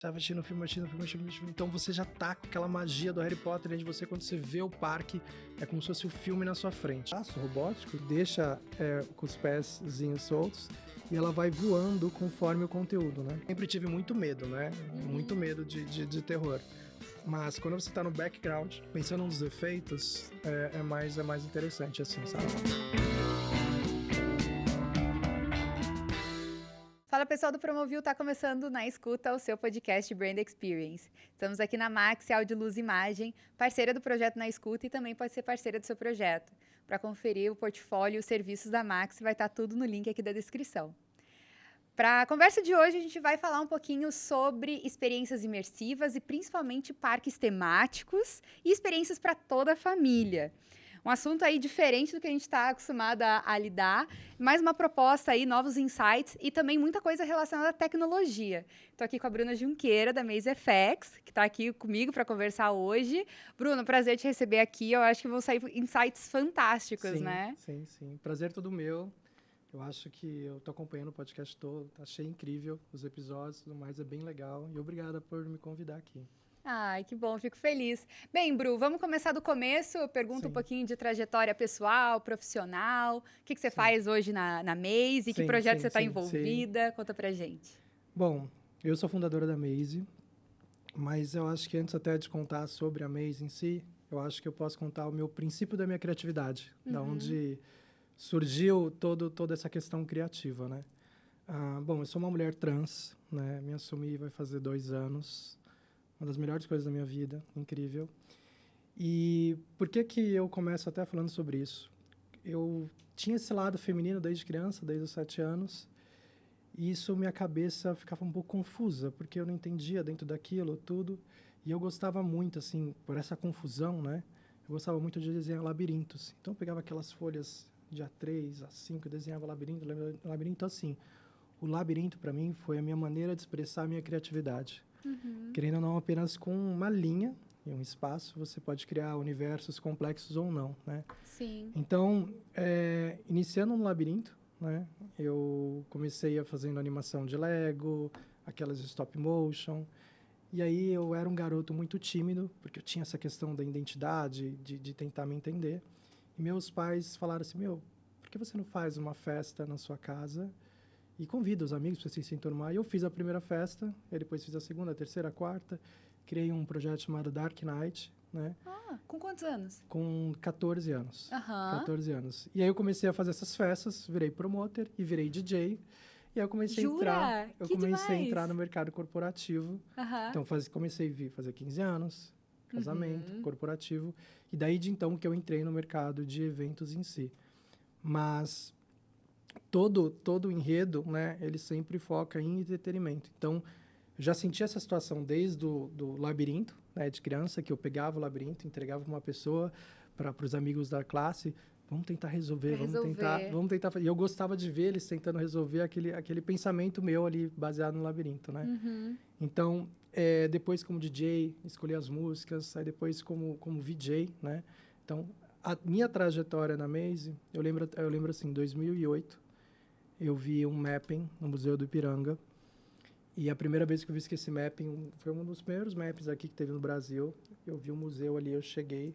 Tava assistindo o filme. Então você já tá com aquela magia do Harry Potter dentro de você. Quando você vê o parque, é como se fosse o filme na sua frente. O braço robótico deixa com os pezinhos soltos e ela vai voando conforme o conteúdo, né? Sempre tive muito medo, né? Muito medo de terror. Mas quando você tá no background, pensando nos efeitos, é mais interessante, assim, sabe? Fala pessoal do Promovil, tá começando na escuta o seu podcast Brand Experience. Estamos aqui na Maxi Áudio Luz Imagem, parceira do projeto Na Escuta e também pode ser parceira do seu projeto. Para conferir o portfólio e os serviços da Maxi, vai estar tudo no link aqui da descrição. Para a conversa de hoje, a gente vai falar um pouquinho sobre experiências imersivas e principalmente parques temáticos e experiências para toda a família. Um assunto aí diferente do que a gente está acostumado a lidar, mais uma proposta aí, novos insights e também muita coisa relacionada à tecnologia. Estou aqui com a Bruna Junqueira, da Maze FX, que está aqui comigo para conversar hoje. Bruno, prazer te receber aqui. Eu acho que vão sair insights fantásticos, né? Sim. Prazer todo meu. Eu acho que eu estou acompanhando o podcast todo. Achei incrível os episódios e tudo mais. É bem legal. E obrigada por me convidar aqui. Ai, que bom, fico feliz. Bem, Bru, vamos começar do começo. Eu pergunto um pouquinho de trajetória pessoal, profissional. O que você faz hoje na Maze? Que projeto você está envolvida? Conta pra gente. Bom, eu sou fundadora da Maze, mas eu acho que antes até de contar sobre a Maze em si, eu acho que eu posso contar o meu princípio da minha criatividade, da onde surgiu toda essa questão criativa, né? Bom, eu sou uma mulher trans, né? Me assumi vai fazer 2 anos. Uma das melhores coisas da minha vida, incrível. E por que eu começo até falando sobre isso? Eu tinha esse lado feminino desde criança, desde os 7 anos, e isso, minha cabeça ficava um pouco confusa, porque eu não entendia dentro daquilo tudo, e eu gostava muito, assim, por essa confusão, né? Eu gostava muito de desenhar labirintos. Então, eu pegava aquelas folhas de A3, A5, eu desenhava labirinto assim. O labirinto, para mim, foi a minha maneira de expressar a minha criatividade. Querendo ou não, apenas com uma linha e um espaço, você pode criar universos complexos ou não, né? Sim. Então, iniciando no labirinto, né? Eu comecei fazendo animação de Lego, aquelas stop motion. E aí eu era um garoto muito tímido, porque eu tinha essa questão da identidade, de tentar me entender. E meus pais falaram assim, por que você não faz uma festa na sua casa e convida os amigos para se enturmar? E eu fiz a primeira festa, e depois fiz a segunda, a terceira, a quarta. Criei um projeto chamado Dark Knight, né? Com quantos anos? Com 14 anos. 14 anos. E aí eu comecei a fazer essas festas, virei promoter e virei DJ. E aí eu comecei a entrar no mercado corporativo. Então comecei a fazer 15 anos, casamento, corporativo. E daí de então que eu entrei no mercado de eventos em si. Mas todo o enredo, né, ele sempre foca em entretenimento. Então, eu já senti essa situação desde do labirinto, né, de criança, que eu pegava o labirinto, entregava para uma pessoa, para os amigos da classe, vamos tentar resolver, vamos tentar. E eu gostava de ver eles tentando resolver aquele pensamento meu ali, baseado no labirinto, né? Então, depois como DJ, escolhi as músicas, aí depois como VJ, né? Então, a minha trajetória na Maze, eu lembro assim, em 2008, eu vi um mapping no Museu do Ipiranga. E a primeira vez que eu vi esse mapping, foi um dos primeiros maps aqui que teve no Brasil. Eu vi o museu ali, eu cheguei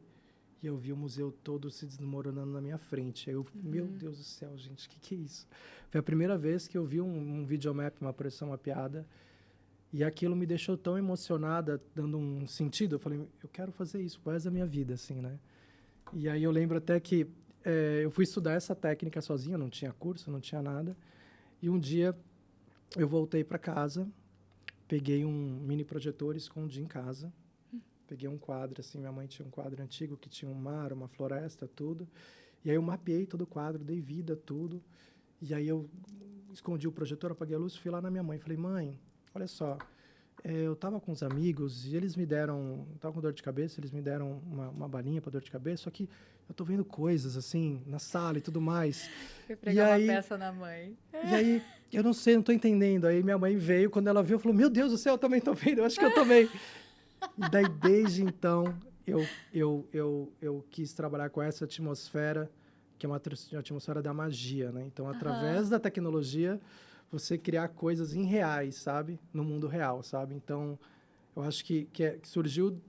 e eu vi o museu todo se desmoronando na minha frente. Aí eu, meu Deus do céu, gente, o que é isso? Foi a primeira vez que eu vi um videomap, uma projeção mapeada. E aquilo me deixou tão emocionada, dando um sentido. Eu falei, eu quero fazer isso pro resto da minha vida, assim, né? E aí eu lembro até que eu fui estudar essa técnica sozinho, não tinha curso, não tinha nada. E um dia eu voltei para casa, peguei um mini projetor, escondi em casa. Peguei um quadro, assim, minha mãe tinha um quadro antigo que tinha um mar, uma floresta, tudo. E aí eu mapeei todo o quadro, dei vida, tudo. E aí eu escondi o projetor, apaguei a luz, fui lá na minha mãe. Falei, mãe, olha só, eu tava com uns amigos e eles me deram, tava com dor de cabeça, eles me deram uma balinha para dor de cabeça, só que eu tô vendo coisas, assim, na sala e tudo mais. Fui pregar uma peça na mãe. E aí, eu não sei, não tô entendendo. Aí minha mãe veio, quando ela viu, falou, meu Deus do céu, eu também tô vendo, eu acho que eu também. E daí, desde então, eu quis trabalhar com essa atmosfera, que é uma atmosfera da magia, né? Então, através da tecnologia, você criar coisas irreais, sabe? No mundo real, sabe? Então, eu acho que surgiu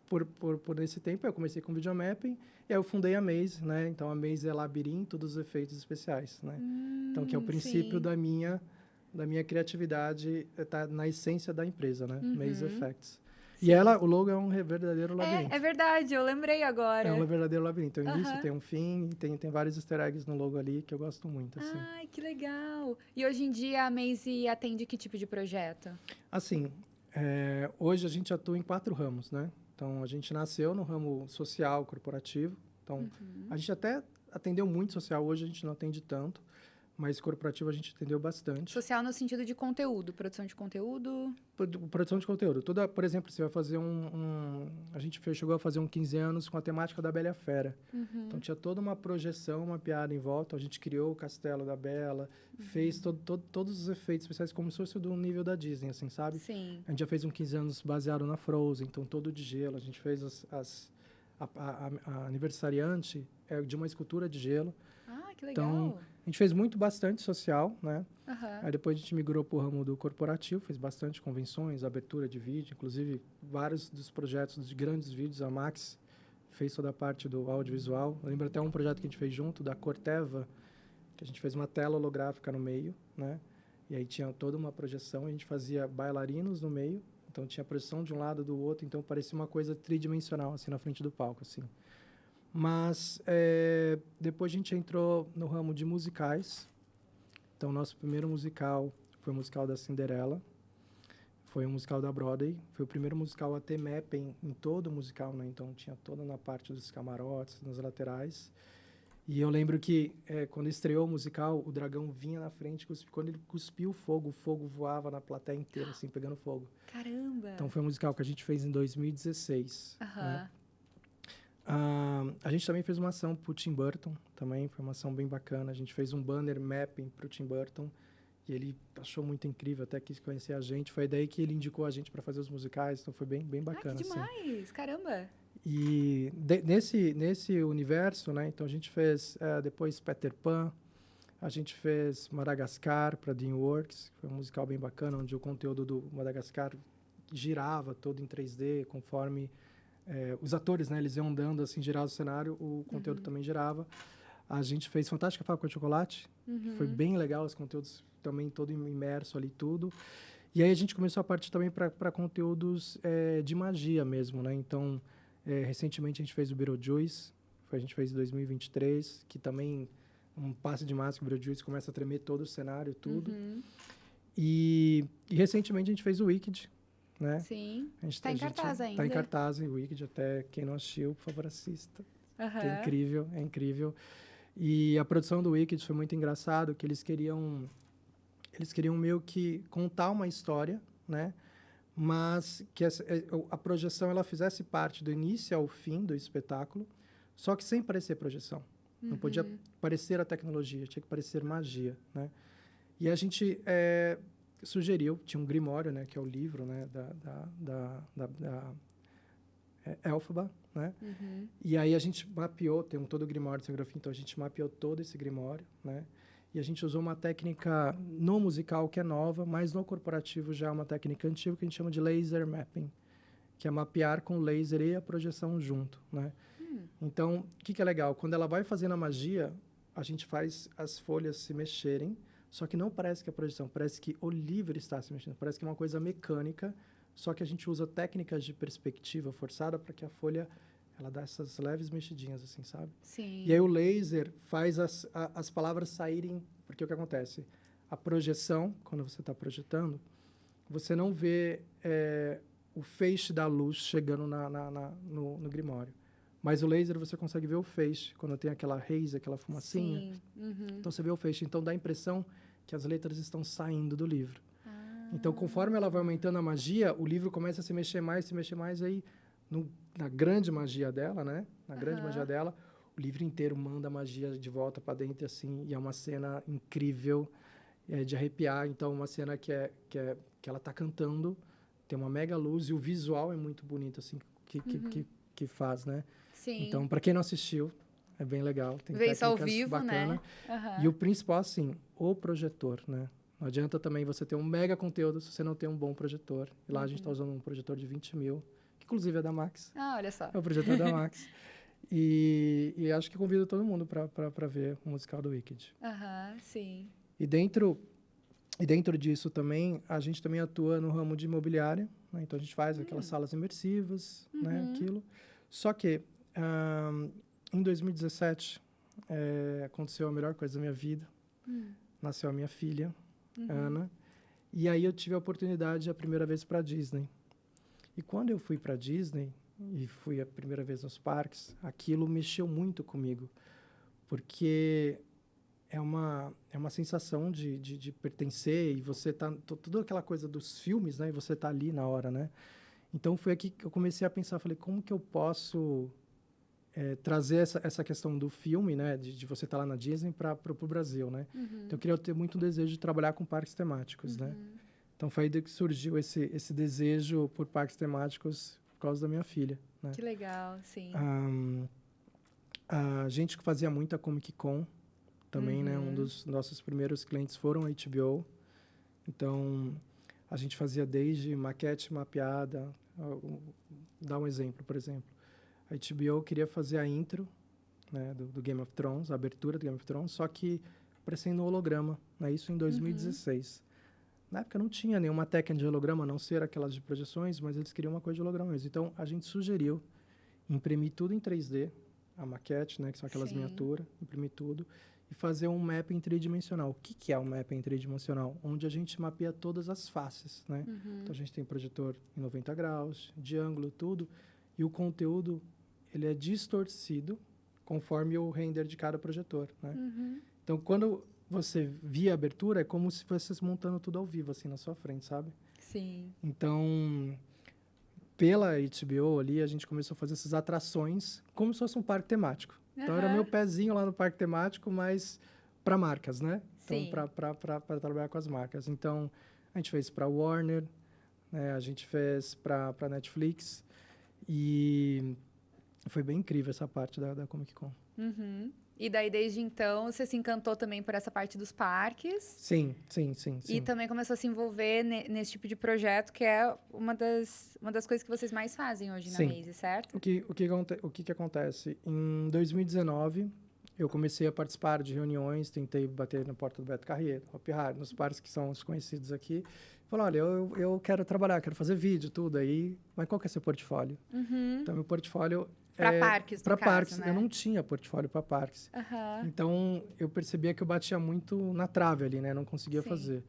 por esse tempo. Eu comecei com videomapping e aí eu fundei a Maze, né? Então, a Maze é labirinto dos efeitos especiais, né? Então, que é o princípio da minha criatividade, tá na essência da empresa, né? Maze Effects. Sim. E o logo é um verdadeiro labirinto. É verdade, eu lembrei agora. É um verdadeiro labirinto. Tem um início, tem um fim, tem vários easter eggs no logo ali que eu gosto muito, assim. Ai, que legal! E hoje em dia a Maze atende que tipo de projeto? Assim, hoje a gente atua em 4 ramos, né? Então, a gente nasceu no ramo social, corporativo. Então, a gente até atendeu muito social, hoje a gente não atende tanto. Mas corporativo a gente atendeu bastante. Social no sentido de conteúdo, produção de conteúdo? Produção de conteúdo. Por exemplo, você vai fazer a gente chegou a fazer 15 anos com a temática da Bela e a Fera. Então, tinha toda uma projeção, uma piada em volta. A gente criou o castelo da Bela, fez todos os efeitos especiais como se fosse do nível da Disney, assim, sabe? Sim. A gente já fez 15 anos baseado na Frozen, então todo de gelo. A gente fez a aniversariante de uma escultura de gelo. Ah, que legal. Então, a gente fez bastante social, né? Aí depois a gente migrou para o ramo do corporativo, fez bastante convenções, abertura de vídeo, inclusive vários dos projetos de grandes vídeos, a Max fez toda a parte do audiovisual. Eu lembro até um projeto que a gente fez junto, da Corteva, que a gente fez uma tela holográfica no meio, né? E aí tinha toda uma projeção, a gente fazia bailarinos no meio, então tinha projeção de um lado do outro, então parecia uma coisa tridimensional, assim, na frente do palco, assim. Mas depois a gente entrou no ramo de musicais. Então, nosso primeiro musical foi o musical da Cinderela. Foi um musical da Broadway. Foi o primeiro musical a ter mapping em todo o musical, né? Então, tinha toda na parte dos camarotes, nas laterais. E eu lembro que quando estreou o musical, o dragão vinha na frente, quando ele cuspiu o fogo voava na plateia inteira, assim, pegando fogo. Caramba! Então, foi um musical que a gente fez em 2016. Né? A gente também fez uma ação para o Tim Burton, também foi uma ação bem bacana. A gente fez um banner mapping para o Tim Burton e ele achou muito incrível, até quis conhecer a gente. Foi daí que ele indicou a gente para fazer os musicais, então foi bem bacana. Ah, que demais! Assim. Caramba! E nesse universo, né? Então a gente fez depois Peter Pan, a gente fez Madagascar para DreamWorks, que foi um musical bem bacana, onde o conteúdo do Madagascar girava todo em 3D, conforme... os atores, né, eles iam andando, assim, girava o cenário, o conteúdo também girava. A gente fez Fantástica Fábrica de Chocolate, que foi bem legal, os conteúdos também todo imerso ali, tudo. E aí a gente começou a partir também para conteúdos de magia mesmo, né? Então, recentemente a gente fez o Beetlejuice, a gente fez em 2023, que também um passe de máscara, o Beetlejuice começa a tremer todo o cenário, tudo. E recentemente a gente fez o Wicked, né? Sim, está em cartaz ainda. Está em cartaz, o Wicked, até quem não assistiu, por favor, assista. Que é incrível, é incrível. E a produção do Wicked foi muito engraçado, que eles queriam meio que contar uma história, né? Mas que a projeção ela fizesse parte do início ao fim do espetáculo, só que sem parecer projeção. Não podia parecer a tecnologia, tinha que parecer magia, né? E a gente... sugeriu, tinha um grimório, né, que é o livro, né, da Elphaba, né? E aí a gente mapeou, tem todo o grimório de cenografia, então a gente mapeou todo esse grimório, né? E a gente usou uma técnica no musical que é nova, mas no corporativo já é uma técnica antiga que a gente chama de laser mapping, que é mapear com laser e a projeção junto, né? Então, o que é legal? Quando ela vai fazendo a magia, a gente faz as folhas se mexerem, só que não parece que é projeção, parece que o livro está se mexendo, parece que é uma coisa mecânica, só que a gente usa técnicas de perspectiva forçada para que a folha ela dá essas leves mexidinhas, assim, sabe? Sim. E aí o laser faz as palavras saírem, porque o que acontece? A projeção, quando você está projetando, você não vê o feixe da luz chegando no grimório. Mas o laser você consegue ver o feixe, quando tem aquela haze, aquela fumacinha. Sim. Então você vê o feixe. Então dá a impressão que as letras estão saindo do livro. Então, conforme ela vai aumentando a magia, o livro começa a se mexer mais, aí na grande magia dela, né? Na grande magia dela, o livro inteiro manda a magia de volta para dentro, assim, e é uma cena incrível de arrepiar. Então, uma cena que ela está cantando, tem uma mega luz e o visual é muito bonito, assim, que faz, né? Sim. Então, para quem não assistiu, é bem legal. Tem Vê isso ao técnicas vivo, bacana. né? E o principal, assim, o projetor, né? Não adianta também você ter um mega conteúdo se você não tem um bom projetor. E lá a gente está usando um projetor de 20 mil, que inclusive é da Max. Ah, olha só. É o projetor da Max. E acho que convido todo mundo para ver o musical do Wicked. Sim. E dentro disso também, a gente também atua no ramo de imobiliária, né? Então a gente faz aquelas salas imersivas, né? Aquilo. Só que em 2017 aconteceu a melhor coisa da minha vida. Nasceu a minha filha, Ana. E aí eu tive a oportunidade a primeira vez para Disney. E quando eu fui para Disney e fui a primeira vez nos parques, aquilo mexeu muito comigo, porque é uma sensação de pertencer, e você tá toda aquela coisa dos filmes, né? E você tá ali na hora, né? Então foi aqui que eu comecei a pensar, falei, como que eu posso trazer essa questão do filme, né? De você estar lá na Disney para o Brasil, né? Então eu queria ter muito desejo de trabalhar com parques temáticos, né? Então foi aí que surgiu esse desejo por parques temáticos por causa da minha filha, né? Que legal, sim. A gente que fazia muita Comic Con também, né? Um dos nossos primeiros clientes foram a HBO. Então, a gente fazia desde maquete mapeada. Dá um exemplo, por exemplo. A HBO queria fazer a intro, né, do Game of Thrones, a abertura do Game of Thrones, só que parecendo um holograma, né? Isso em 2016. Na época não tinha nenhuma técnica de holograma, a não ser aquelas de projeções, mas eles queriam uma coisa de holograma mesmo. Então, a gente sugeriu imprimir tudo em 3D, a maquete, né, que são aquelas miniaturas, imprimir tudo, e fazer um mapping tridimensional. O que é um mapping tridimensional? Onde a gente mapeia todas as faces, né? Então, a gente tem projetor em 90 graus, de ângulo, tudo, e o conteúdo, ele é distorcido conforme o render de cada projetor, né? Então, quando você via a abertura, é como se fosse montando tudo ao vivo, assim, na sua frente, sabe? Sim. Então, pela HBO ali, a gente começou a fazer essas atrações como se fosse um parque temático. Então, era meu pezinho lá no parque temático, mas para marcas, né? Então, para trabalhar com as marcas. Então, a gente fez para Warner, né? A gente fez para Netflix, e foi bem incrível essa parte da Comic Con. E daí, desde então, você se encantou também por essa parte dos parques? Sim. E também começou a se envolver nesse tipo de projeto, que é uma das coisas que vocês mais fazem hoje na Maze, certo? O que acontece? Em 2019, eu comecei a participar de reuniões, tentei bater na porta do Beto Carreiro, Hopi Hari, nos parques que são os conhecidos aqui. Falei, olha, eu quero trabalhar, quero fazer vídeo, tudo aí, mas qual que é seu portfólio? Então, meu portfólio para parques, para parques, né? Eu não tinha portfólio para parques. Então, eu percebia que eu batia muito na trave ali, né? Não conseguia fazer.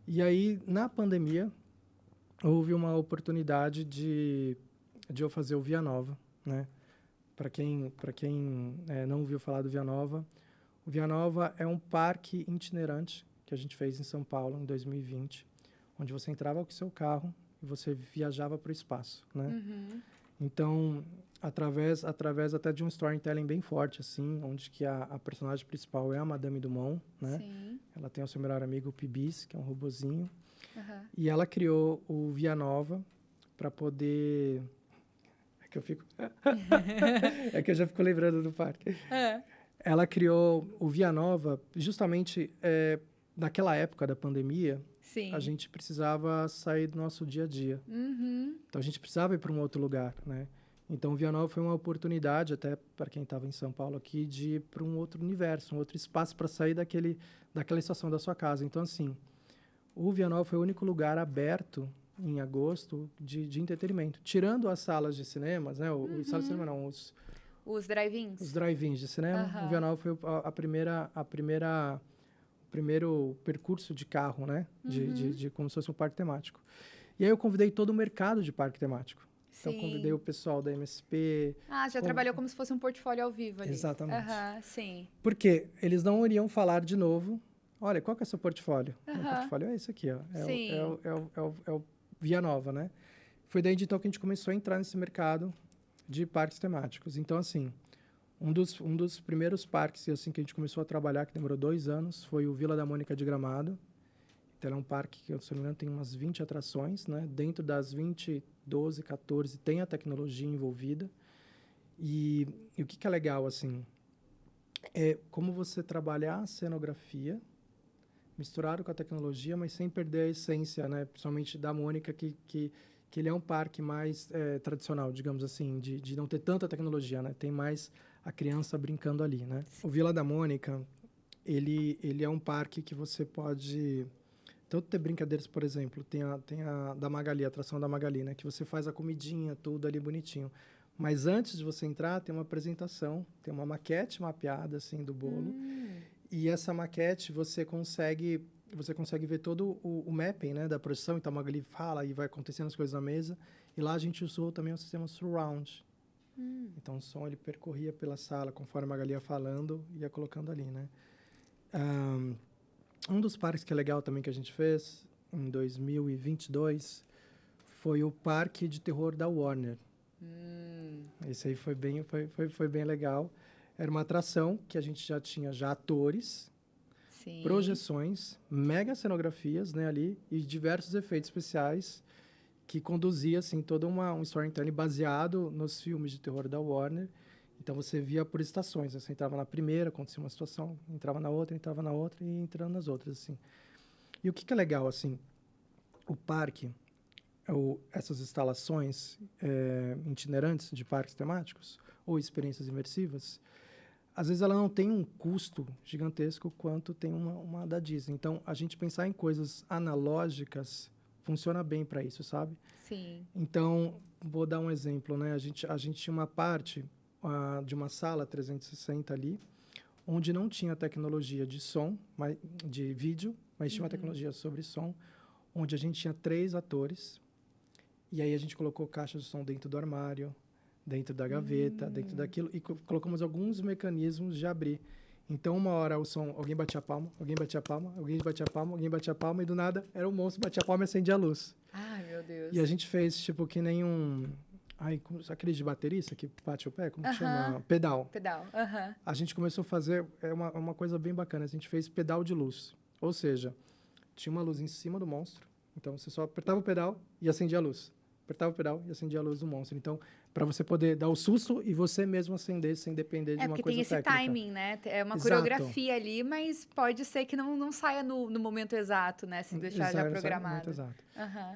E aí, na pandemia, houve uma oportunidade de eu fazer o Via Nova, né? Para quem não ouviu falar do Via Nova, o Via Nova é um parque itinerante que a gente fez em São Paulo em 2020, onde você entrava com o seu carro e você viajava para o espaço, né? Então, através até de um storytelling bem forte, assim, onde que a personagem principal é a Madame Dumont, né? Ela tem o seu melhor amigo, o Pibis, que é um robozinho. E ela criou o Via Nova para poder... É que eu já fico lembrando do parque. Ela criou o Via Nova justamente naquela época da pandemia. A gente precisava sair do nosso dia a dia. Então, a gente precisava ir para um outro lugar, né? Então, o Via Nova foi uma oportunidade, até para quem estava em São Paulo aqui, de ir para um outro universo, um outro espaço para sair daquela estação da sua casa. Então, assim, o Via Nova foi o único lugar aberto em agosto de entretenimento. Tirando as salas de cinemas, né? Os salas de cinema não, os drive-ins. Os drive-ins de cinema. O Via Nova foi o primeiro percurso de carro, né? De como se fosse um parque temático. E aí eu convidei todo o mercado de parque temático. Então, convidei o pessoal da MSP. Já trabalhou como se fosse um portfólio ao vivo ali. Exatamente. Sim. Porque eles não iriam falar de novo, olha, qual que é o seu portfólio? Meu portfólio é esse aqui, ó. É o Via Nova, né? Foi daí então que a gente começou a entrar nesse mercado de parques temáticos. Então, assim, um dos primeiros parques assim, que a gente começou a trabalhar, que demorou 2 anos, foi o Vila da Mônica de Gramado. Então, é um parque que, se não me engano, tem umas 20 atrações, né? Dentro das 20, 12, 14, tem a tecnologia envolvida. E o que é legal, assim, é como você trabalhar a cenografia misturado com a tecnologia, mas sem perder a essência, né? Principalmente da Mônica, que ele é um parque mais tradicional, digamos assim, de não ter tanta tecnologia, né? Tem mais a criança brincando ali, né? O Vila da Mônica, ele é um parque que você pode tanto ter brincadeiras, por exemplo, tem a da Magali, a atração da Magali, né? Que você faz a comidinha, tudo ali bonitinho. Mas antes de você entrar, tem uma apresentação, tem uma maquete mapeada, assim, do bolo. E essa maquete, você consegue ver todo o mapping, né, da projeção. Então, a Magali fala e vai acontecendo as coisas na mesa. E lá a gente usou também o sistema surround. Então, o som, ele percorria pela sala, conforme a Magali ia falando, ia colocando ali, né? Um dos parques que é legal também que a gente fez, em 2022, foi o Parque de Terror da Warner. Esse aí foi bem legal. Era uma atração que a gente já tinha atores, sim, projeções, mega cenografias, né, ali, e diversos efeitos especiais que conduzia, assim, todo um storytelling baseado nos filmes de terror da Warner. Então, você via por estações. Você entrava na primeira, acontecia uma situação, entrava na outra e entrando nas outras, assim. E o que é legal, assim, o parque, essas instalações itinerantes de parques temáticos ou experiências imersivas, às vezes ela não tem um custo gigantesco quanto tem uma da Disney. Então, a gente pensar em coisas analógicas funciona bem para isso, sabe? Sim. Então, vou dar um exemplo, né? A gente tinha uma parte de uma sala 360 ali, onde não tinha tecnologia de som, de vídeo, mas tinha uma tecnologia sobre som, onde a gente tinha 3 atores, e aí a gente colocou caixa de som dentro do armário, dentro da gaveta, dentro daquilo, e colocamos alguns mecanismos de abrir. Então, uma hora o som, alguém batia a palma, alguém batia a palma, alguém batia a palma, alguém batia a palma, e do nada era um monstro, batia a palma e acendia a luz. Ai, meu Deus. E a gente fez, tipo, que nem aquele de baterista que bate o pé, como que chama? Pedal. Pedal, A gente começou a fazer, uma coisa bem bacana, a gente fez pedal de luz. Ou seja, tinha uma luz em cima do monstro, então você só apertava o pedal e acendia a luz. Apertava o pedal e acendia a luz do monstro. Então, para você poder dar o susto e você mesmo acender sem depender de uma coisa técnica. É, porque tem esse timing, né? É uma coreografia ali, mas pode ser que não saia no momento exato, né? Se deixar já programado. Exato.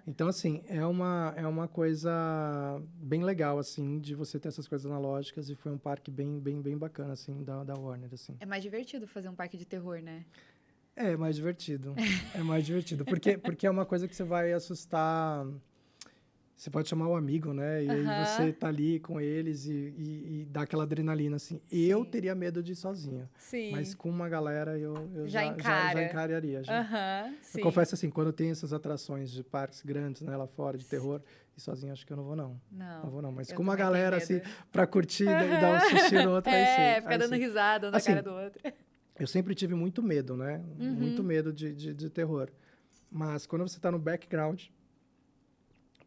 Então, assim, é uma coisa bem legal, assim, de você ter essas coisas analógicas, e foi um parque bem bacana, assim, da Warner, assim. É mais divertido fazer um parque de terror, né? É mais divertido. É mais divertido. Porque é uma coisa que você vai assustar. Você pode chamar o amigo, né? E aí você tá ali com eles e dá aquela adrenalina, assim. Sim. Eu teria medo de ir sozinho. Sim. Mas com uma galera eu já encararia. Sim. Eu confesso, assim, quando tem essas atrações de parques grandes, né, lá fora, de terror, e sozinho acho que eu não vou, não. Não vou, não. Mas com uma galera, assim, pra curtir e dar um sushi no outro, aí sim. Ficar dando risada na cara do outro. Eu sempre tive muito medo, né? Muito medo de terror. Mas quando você tá no background,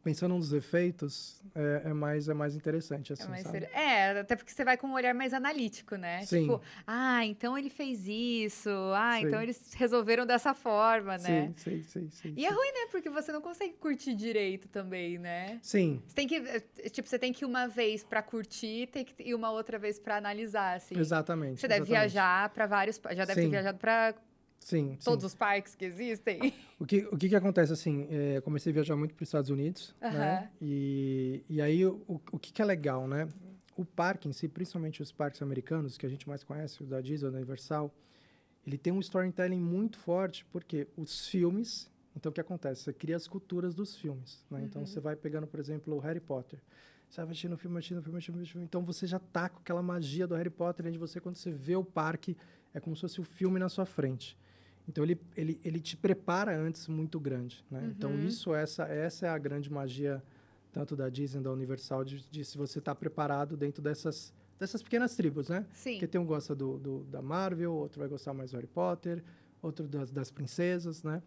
pensando nos efeitos, é mais interessante, assim, sabe? Até porque você vai com um olhar mais analítico, né? Sim. Tipo, então ele fez isso, Sim. então eles resolveram dessa forma, né? Sim. E é ruim, né? Porque você não consegue curtir direito também, né? Sim. Você tem que, você tem que ir uma vez pra curtir, tem que ir uma outra vez pra analisar, assim. Exatamente. Você deve viajar pra vários, já deve ter viajado pra... Sim. Todos os parques que existem. O que acontece, assim, comecei a viajar muito para os Estados Unidos, né? E aí, o que é legal, né? O parque em si, principalmente os parques americanos, que a gente mais conhece, o da Disney, o da Universal, ele tem um storytelling muito forte, porque os filmes... Então, o que acontece? Você cria as culturas dos filmes, né? Então, você vai pegando, por exemplo, o Harry Potter. Você vai assistindo o filme. Então, você já tá com aquela magia do Harry Potter dentro de você. Quando você vê o parque, é como se fosse o filme na sua frente. Então, ele te prepara antes muito grande, né? Então, essa é a grande magia, tanto da Disney, da Universal, de se você está preparado dentro dessas pequenas tribos, né? Sim. Porque tem um gosta da Marvel, outro vai gostar mais do Harry Potter, outro das princesas, né?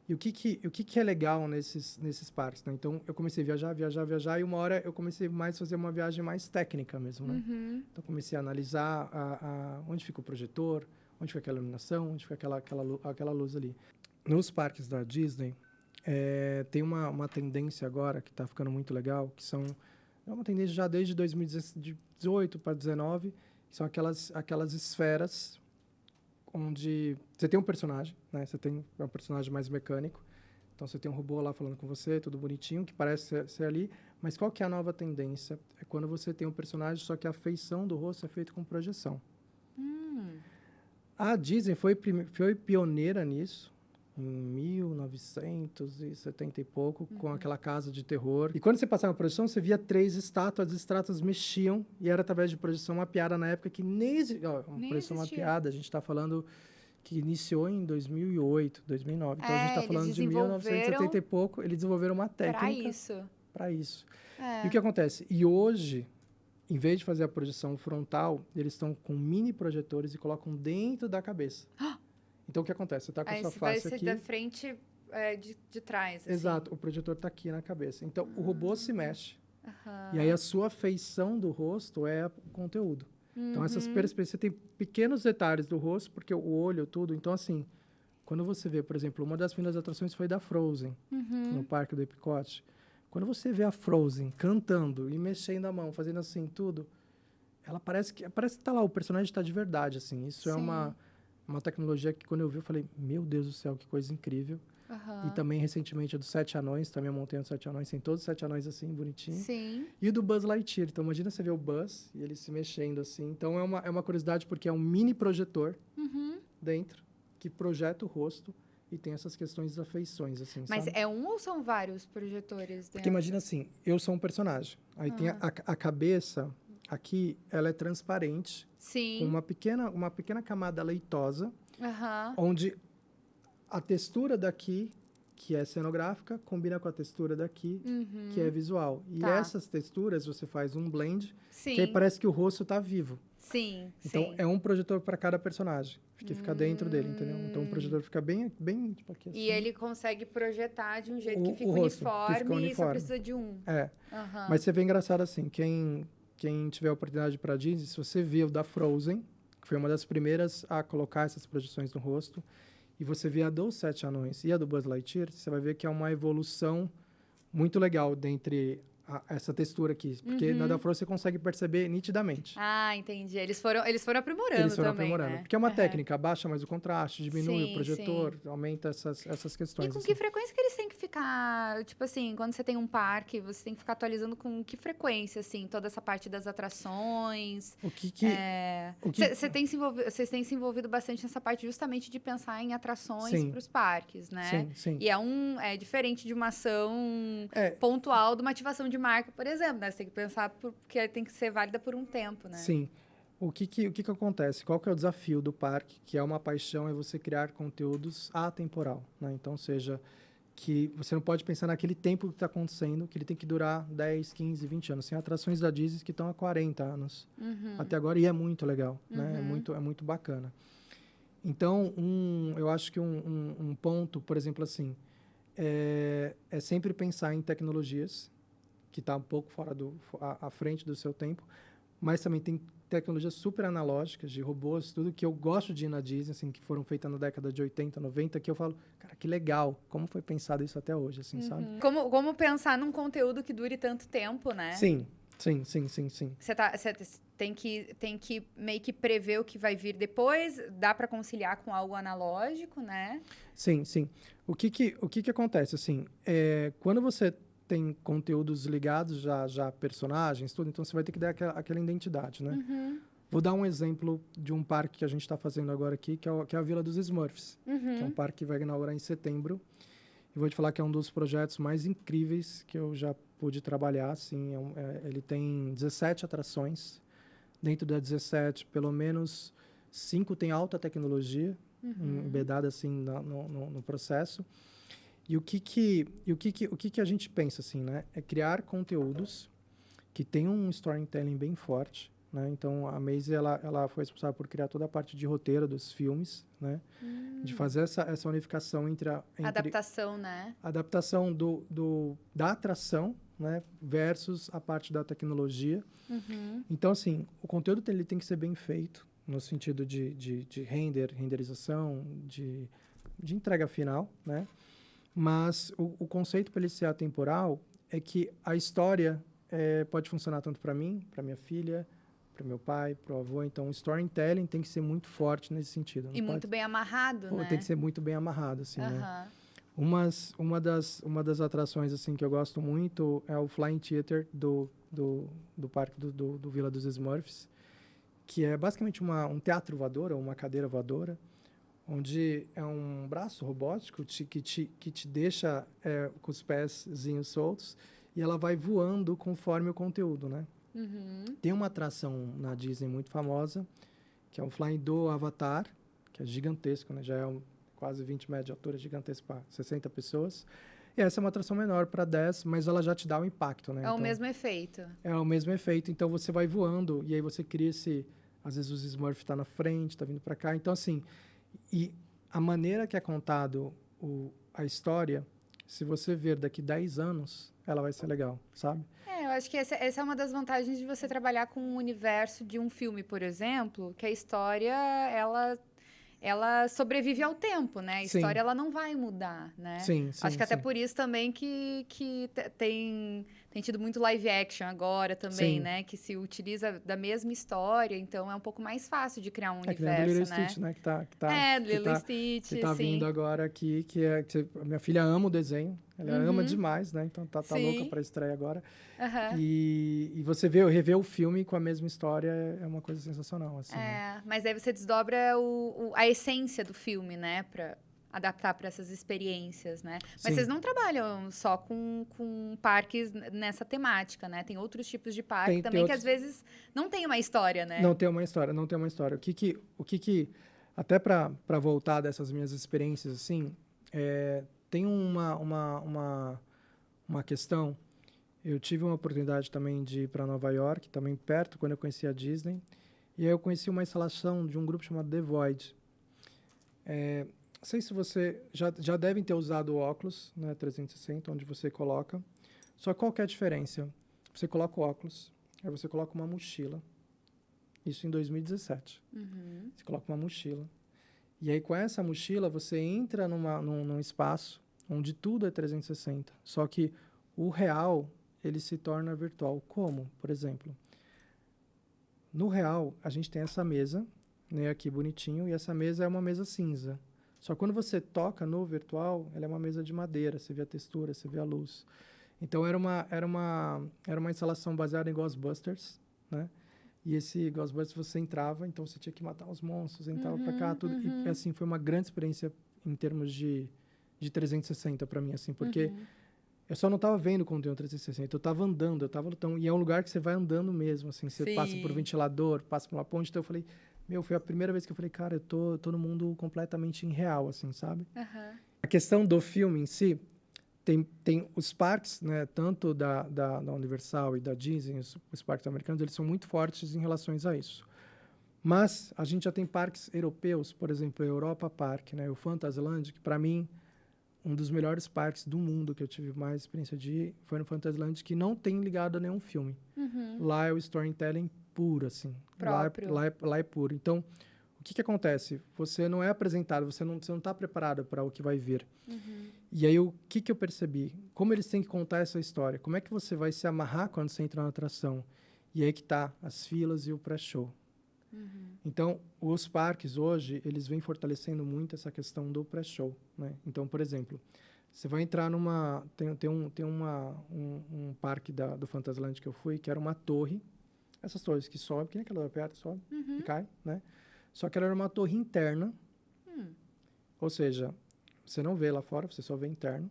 E o que é legal nesses parques, né? Então, eu comecei a viajar, e uma hora eu comecei mais a fazer uma viagem mais técnica mesmo, né? Então, comecei a analisar onde fica o projetor, onde fica aquela iluminação, onde fica aquela luz ali. Nos parques da Disney, tem uma tendência agora que está ficando muito legal, é uma tendência já desde 2018 para 2019, que são aquelas esferas onde você tem um personagem, né? Você tem um personagem mais mecânico. Então, você tem um robô lá falando com você, tudo bonitinho, que parece ser ali. Mas qual que é a nova tendência? É quando você tem um personagem, só que a feição do rosto é feita com projeção. A Disney foi pioneira nisso, em 1970 e pouco, com aquela casa de terror. E quando você passava a projeção, você via 3 estátuas, as estátuas mexiam, e era através de projeção mapeada na época que nem existia. Projeção mapeada, a gente está falando que iniciou em 2008, 2009. Então, a gente está falando de 1970 e pouco, eles desenvolveram uma técnica para isso. E o que acontece? E hoje, em vez de fazer a projeção frontal, eles estão com mini projetores e colocam dentro da cabeça. Então, o que acontece? Você está com a sua face aqui... da frente, de trás. Assim. Exato. O projetor está aqui na cabeça. Então, o robô se mexe. E aí, a sua feição do rosto é o conteúdo. Então, essas perspectivas... Você tem pequenos detalhes do rosto, porque o olho, tudo. Então, assim, quando você vê, por exemplo, uma das primeiras atrações foi da Frozen, no Parque do Epcot. Quando você vê a Frozen cantando e mexendo a mão, fazendo assim, tudo, ela parece que tá lá, o personagem está de verdade, assim. Isso é uma tecnologia que, quando eu vi, eu falei, meu Deus do céu, que coisa incrível. E também, recentemente, a dos 7 Anões, também a montanha dos 7 Anões, tem todos os 7 Anões assim, bonitinho. Sim. E o do Buzz Lightyear. Então, imagina você ver o Buzz e ele se mexendo assim. Então, é uma curiosidade, porque é um mini projetor dentro, que projeta o rosto e tem essas questões das afeições, assim, Mas sabe? é um ou são vários projetores dentro? Porque imagina assim, eu sou um personagem. Aí tem a cabeça, aqui, ela é transparente. Sim. Com uma pequena camada leitosa, onde a textura daqui, que é cenográfica, combina com a textura daqui, que é visual. E essas texturas, você faz um blend, que aí parece que o rosto está vivo. Sim, então, é um projetor para cada personagem, que fica dentro dele, entendeu? Então, o projetor fica bem tipo aqui, assim. E ele consegue projetar de um jeito que fica uniforme e só precisa de um. Mas você vê engraçado assim, quem tiver a oportunidade para Disney, se você viu da Frozen, que foi uma das primeiras a colocar essas projeções no rosto, e você vê a dos 7 Anões e a do Buzz Lightyear, você vai ver que é uma evolução muito legal dentre essa textura aqui. Porque na da Frozen você consegue perceber nitidamente. Ah, entendi. Eles foram aprimorando também, né? Porque é uma técnica, abaixa mais o contraste, diminui o projetor, aumenta essas questões. E com que frequência que eles têm que ficar... Tipo assim, quando você tem um parque, você tem que ficar atualizando com que frequência, assim? Toda essa parte das atrações. Vocês têm se envolvido bastante nessa parte justamente de pensar em atrações para os parques, né? Sim. E é diferente de uma ação pontual de uma ativação de marca, por exemplo, né? Você tem que pensar que tem que ser válida por um tempo, né? Sim. O que acontece? Qual que é o desafio do parque? Que é uma paixão, é você criar conteúdos atemporal, né? Então, seja que você não pode pensar naquele tempo que está acontecendo, que ele tem que durar 10, 15, 20 anos. Tem atrações da Disney que estão há 40 anos até agora, e é muito legal, né? É muito bacana. Então, eu acho que um ponto, por exemplo, assim, é sempre pensar em tecnologias que está um pouco à frente do seu tempo, mas também tem tecnologias super analógicas, de robôs, tudo que eu gosto de ir na Disney, assim, que foram feitas na década de 80, 90, que eu falo, cara, que legal, como foi pensado isso até hoje, assim, sabe? Como pensar num conteúdo que dure tanto tempo, né? Sim. Você tem que meio que prever o que vai vir depois, dá para conciliar com algo analógico, né? Sim. O que acontece, assim, quando você tem conteúdos ligados já a personagens, tudo, então você vai ter que dar aquela identidade, né? Vou dar um exemplo de um parque que a gente está fazendo agora aqui, que é a Vila dos Smurfs, que é um parque que vai inaugurar em setembro. E vou te falar que é um dos projetos mais incríveis que eu já pude trabalhar, assim. Ele tem 17 atrações. Dentro das 17, pelo menos 5 tem alta tecnologia, embedada, assim, no processo. E o que a gente pensa, assim, né? É criar conteúdos que tenham um storytelling bem forte, né? Então, a Maisie, ela foi responsável por criar toda a parte de roteiro dos filmes, né? De fazer essa unificação entre adaptação, né? Adaptação da atração, né? Versus a parte da tecnologia. Então, assim, o conteúdo ele tem que ser bem feito, no sentido de renderização, de entrega final, né? Mas o conceito para ele ser atemporal é que a história pode funcionar tanto para mim, para minha filha, para meu pai, para o avô. Então, o storytelling tem que ser muito forte nesse sentido. E muito bem amarrado, né? Tem que ser muito bem amarrado, assim, né? Uma das atrações, assim, que eu gosto muito é o Flying Theater do parque do Vila dos Smurfs, que é basicamente um teatro voador, ou uma cadeira voadora, onde é um braço robótico que te deixa com os pezinhos soltos e ela vai voando conforme o conteúdo, né? Tem uma atração na Disney muito famosa, que é o Flying do Avatar, que é gigantesco, né? Já é quase 20 metros de altura, gigantesco para 60 pessoas. E essa é uma atração menor para 10, mas ela já te dá um impacto, né? É então, o mesmo efeito. É o mesmo efeito. Então, você vai voando e aí você cria esse... Às vezes, os Smurf tá na frente, tá vindo para cá. Então, assim... E a maneira que é contado a história, se você ver daqui 10 anos, ela vai ser legal, sabe? Eu acho que essa é uma das vantagens de você trabalhar com o universo de um filme, por exemplo, que a história, ela sobrevive ao tempo, né? A história, ela não vai mudar, né? Sim, acho que até por isso também que tem tido muito live action agora também, né? Que se utiliza da mesma história, então é um pouco mais fácil de criar um universo, Lilo né? Stitch, né? Lilo Stitch, que tá vindo agora aqui, que a minha filha ama o desenho, ela ama demais, né? Então tá louca pra estreia agora. E você rever o filme com a mesma história é uma coisa sensacional, assim. Né? Mas aí você desdobra a essência do filme, né? Pra adaptar para essas experiências, né? Mas vocês não trabalham só com parques nessa temática, né? Tem outros tipos de parque também que às vezes não tem uma história, né? Não tem uma história. O que até para voltar dessas minhas experiências, assim, tem uma questão. Eu tive uma oportunidade também de ir para Nova York, também perto, quando eu conheci a Disney. E aí eu conheci uma instalação de um grupo chamado The Void. Não sei se você já devem ter usado o óculos, né, 360, onde você coloca. Só qual que é a diferença? Você coloca o óculos, aí você coloca uma mochila. Isso em 2017. Você coloca uma mochila. E aí, com essa mochila, você entra num espaço onde tudo é 360. Só que o real, ele se torna virtual. Como, por exemplo? No real, a gente tem essa mesa, né, aqui bonitinho, e essa mesa é uma mesa cinza. Só que quando você toca no virtual, ela é uma mesa de madeira, você vê a textura, você vê a luz. Então, era uma instalação baseada em Ghostbusters, né? E esse Ghostbusters você entrava, então você tinha que matar os monstros, entrava pra cá, tudo. E, assim, foi uma grande experiência em termos de 360 para mim, assim, porque eu só não estava vendo conteúdo 360, eu estava andando, eu estava lutando. E é um lugar que você vai andando mesmo, assim, você passa por ventilador, passa por uma ponte. Então eu falei, foi a primeira vez que eu falei, cara, eu tô no mundo completamente irreal, assim, sabe? A questão do filme em si, tem os parques, né, tanto da Universal e da Disney, os parques americanos, eles são muito fortes em relação a isso. Mas a gente já tem parques europeus, por exemplo, a Europa Park, né, o Fantasyland, que para mim, um dos melhores parques do mundo que eu tive mais experiência de ir, foi no Fantasyland, que não tem ligado a nenhum filme. Lá é o storytelling puro, assim. Próprio. Lá é puro. Então, o que acontece? Você não é apresentado, você não está preparado para o que vai vir. E aí, o que eu percebi? Como eles têm que contar essa história? Como é que você vai se amarrar quando você entra na atração? E aí que tá as filas e o pré-show. Então, os parques hoje, eles vêm fortalecendo muito essa questão do pré-show, né? Então, por exemplo, você vai entrar numa... Tem um parque do Fantasyland que eu fui, que era uma torre. Essas torres que sobem, que nem aquela perto, sobe e cai, né? Só que ela era uma torre interna. Ou seja, você não vê lá fora, você só vê interno.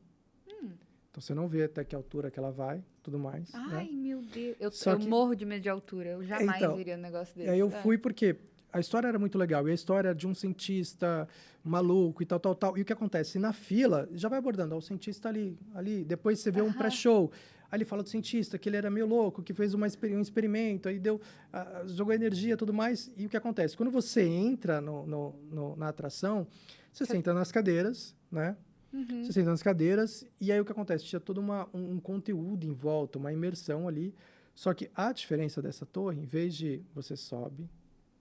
Então, você não vê até que altura que ela vai, tudo mais. Ai, né? meu Deus. Eu morro de medo de altura. Eu jamais iria num negócio desse. E aí eu fui porque a história era muito legal. E a história de um cientista maluco e tal. E o que acontece? Na fila, já vai abordando. Ó, o cientista ali. Depois você vê um pré-show. Aí ele fala do cientista, que ele era meio louco, que fez um experimento, aí jogou energia e tudo mais. E o que acontece? Quando você entra na atração, você senta nas cadeiras, né? Você senta nas cadeiras, e aí o que acontece? Tinha todo um conteúdo em volta, uma imersão ali. Só que a diferença dessa torre, em vez de você sobe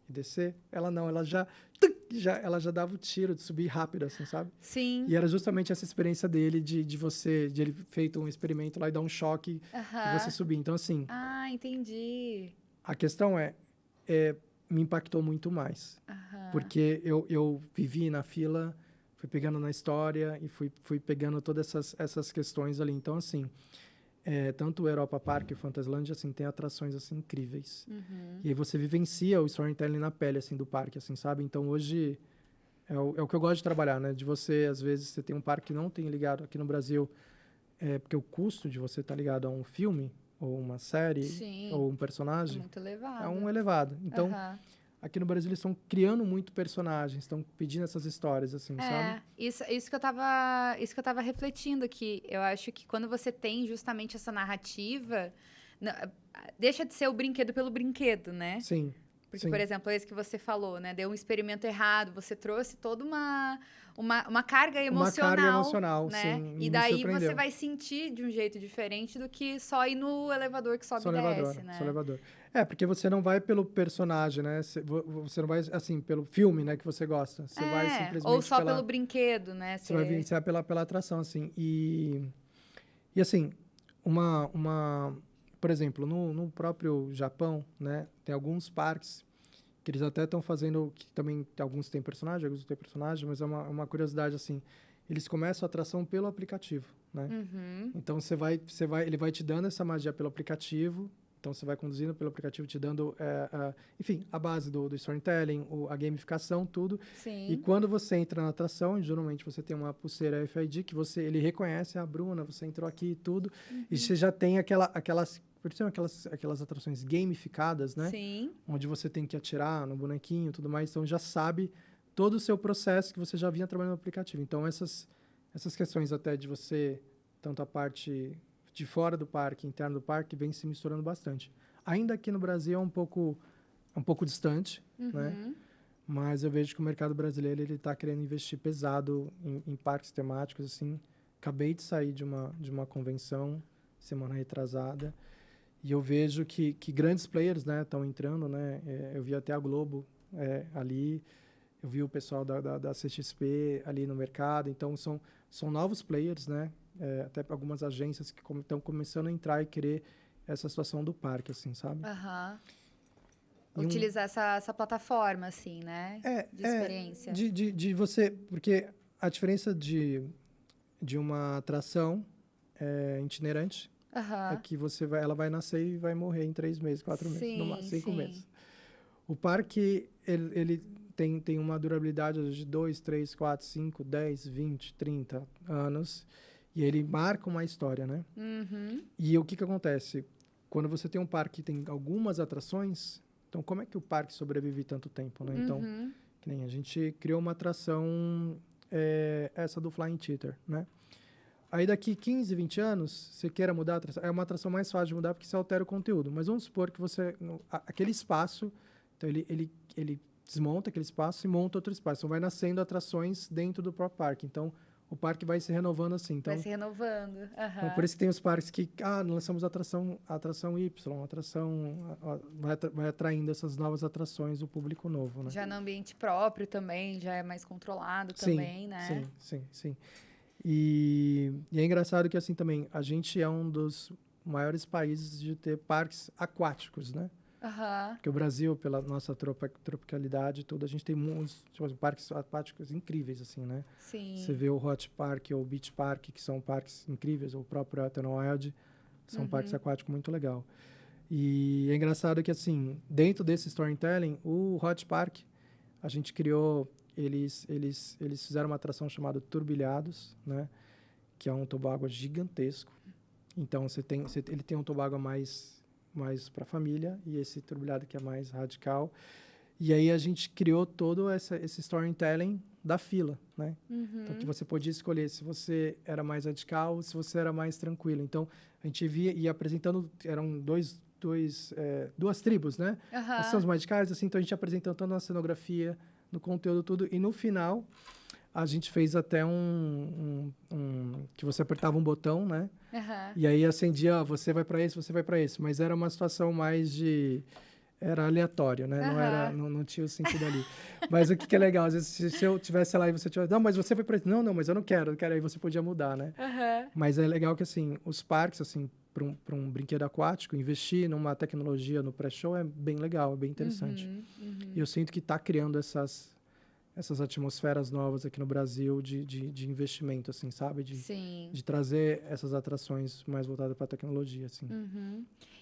e descer, ela já dava o tiro de subir rápido, assim, sabe? Sim. E era justamente essa experiência dele, de ele feito um experimento lá e dar um choque e você subir. Então, assim... Ah, entendi. A questão é, me impactou muito mais. Porque eu vivi na fila, fui pegando na história e fui pegando todas essas questões ali. Então, assim, tanto o Europa Park e o Fantasyland, assim, tem atrações, assim, incríveis. E aí você vivencia o storytelling na pele, assim, do parque, assim, sabe? Então, hoje, é o que eu gosto de trabalhar, né? De você, às vezes, você tem um parque que não tem ligado aqui no Brasil, porque o custo de você estar ligado a um filme, ou uma série, Sim, ou um personagem... é muito elevado. É um elevado. Então... Aqui no Brasil, eles estão criando muito personagens, estão pedindo essas histórias, assim, sabe? Isso que eu tava refletindo aqui. Eu acho que quando você tem justamente essa narrativa, deixa de ser o brinquedo pelo brinquedo, né? Sim. Porque, por exemplo, esse que você falou, né? Deu um experimento errado, você trouxe toda uma carga emocional. Uma carga emocional, né? Sim. E daí você vai sentir de um jeito diferente do que só ir no elevador que sobe e desce, né? Só elevador. Porque você não vai pelo personagem, né? Você não vai, assim, pelo filme, né? Que você gosta. Você vai simplesmente ou só pelo brinquedo, né? Você vai vivenciar pela atração, assim. E assim, por exemplo, no próprio Japão, né? Tem alguns parques que eles até estão fazendo, que também alguns têm personagem, alguns não têm personagem, mas é uma curiosidade, assim. Eles começam a atração pelo aplicativo, né? Então, ele vai te dando essa magia pelo aplicativo. Então, você vai conduzindo pelo aplicativo, te dando, enfim, a base do storytelling, a gamificação, tudo. Sim. E quando você entra na atração, geralmente você tem uma pulseira RFID que ele reconhece a Bruna, você entrou aqui e tudo. E você já tem aquelas atrações gamificadas, né? Sim. Onde você tem que atirar no bonequinho e tudo mais. Então, já sabe todo o seu processo que você já vinha trabalhando no aplicativo. Então, essas questões até de você, tanto a parte de fora do parque, interno do parque, vem se misturando bastante. Ainda aqui no Brasil é um pouco distante, né? Mas eu vejo que o mercado brasileiro ele está querendo investir pesado em parques temáticos, assim. Acabei de sair de uma convenção semana retrasada e eu vejo que grandes players, né, estão entrando, né? Eu vi até a Globo ali, eu vi o pessoal da CXP ali no mercado. Então são novos players, né? Até algumas agências que estão começando a entrar e querer essa situação do parque, assim, sabe? Utilizar essa plataforma, assim, né? De experiência. De você... Porque a diferença de uma atração itinerante é que ela vai nascer e vai morrer em 3 meses, 4 meses, no máximo 5 meses. O parque, ele tem uma durabilidade de 2, 3, 4, 5, 10, 20, 30 anos... E ele marca uma história, né? E o que acontece? Quando você tem um parque que tem algumas atrações, então como é que o parque sobrevive tanto tempo, né? Então, que nem a gente criou uma atração, essa do Flying Theater, né? Aí daqui 15, 20 anos, você queira mudar a atração, é uma atração mais fácil de mudar porque você altera o conteúdo. Mas vamos supor que aquele espaço, então ele desmonta aquele espaço e monta outro espaço. Então vai nascendo atrações dentro do próprio parque. Então, o parque vai se renovando assim. Então, vai se renovando. Então, por isso que tem os parques que lançamos a atração Y, vai atraindo essas novas atrações, o público novo, né? Já no ambiente próprio também, já é mais controlado também, né? Sim. E é engraçado que assim também, a gente é um dos maiores países de ter parques aquáticos, né? Porque o Brasil, pela nossa tropicalidade e tudo, a gente tem muitos parques aquáticos incríveis, assim, né? Sim. Você vê o Hot Park ou o Beach Park, que são parques incríveis, ou o próprio Wet n Wild, são parques aquáticos muito legal. E é engraçado que, assim, dentro desse storytelling, o Hot Park, a gente criou, eles fizeram uma atração chamada Turbilhados, né? Que é um toboágua gigantesco. Então, ele tem um toboágua mais para a família, e esse turbilhado que é mais radical. E aí a gente criou todo esse storytelling da fila, né? Então, que você podia escolher se você era mais radical ou se você era mais tranquilo. Então, a gente ia apresentando, eram duas tribos, né? Nós somos radicais, assim, então a gente apresentando toda a cenografia, no conteúdo, tudo. E no final, a gente fez até que você apertava um botão, né? E aí acendia, você vai para esse, você vai para esse. Mas era uma situação mais era aleatório, né? Não tinha o sentido ali. Mas o que é legal, às vezes, se eu tivesse lá e você tivesse... Não, mas você foi para esse. Não, mas eu não quero. Aí você podia mudar, né? Mas é legal que, assim, os parques, assim, para um brinquedo aquático, investir numa tecnologia no pré-show é bem legal, é bem interessante. E eu sinto que está criando essas atmosferas novas aqui no Brasil de investimento, assim, sabe? De trazer essas atrações mais voltadas para a tecnologia, assim.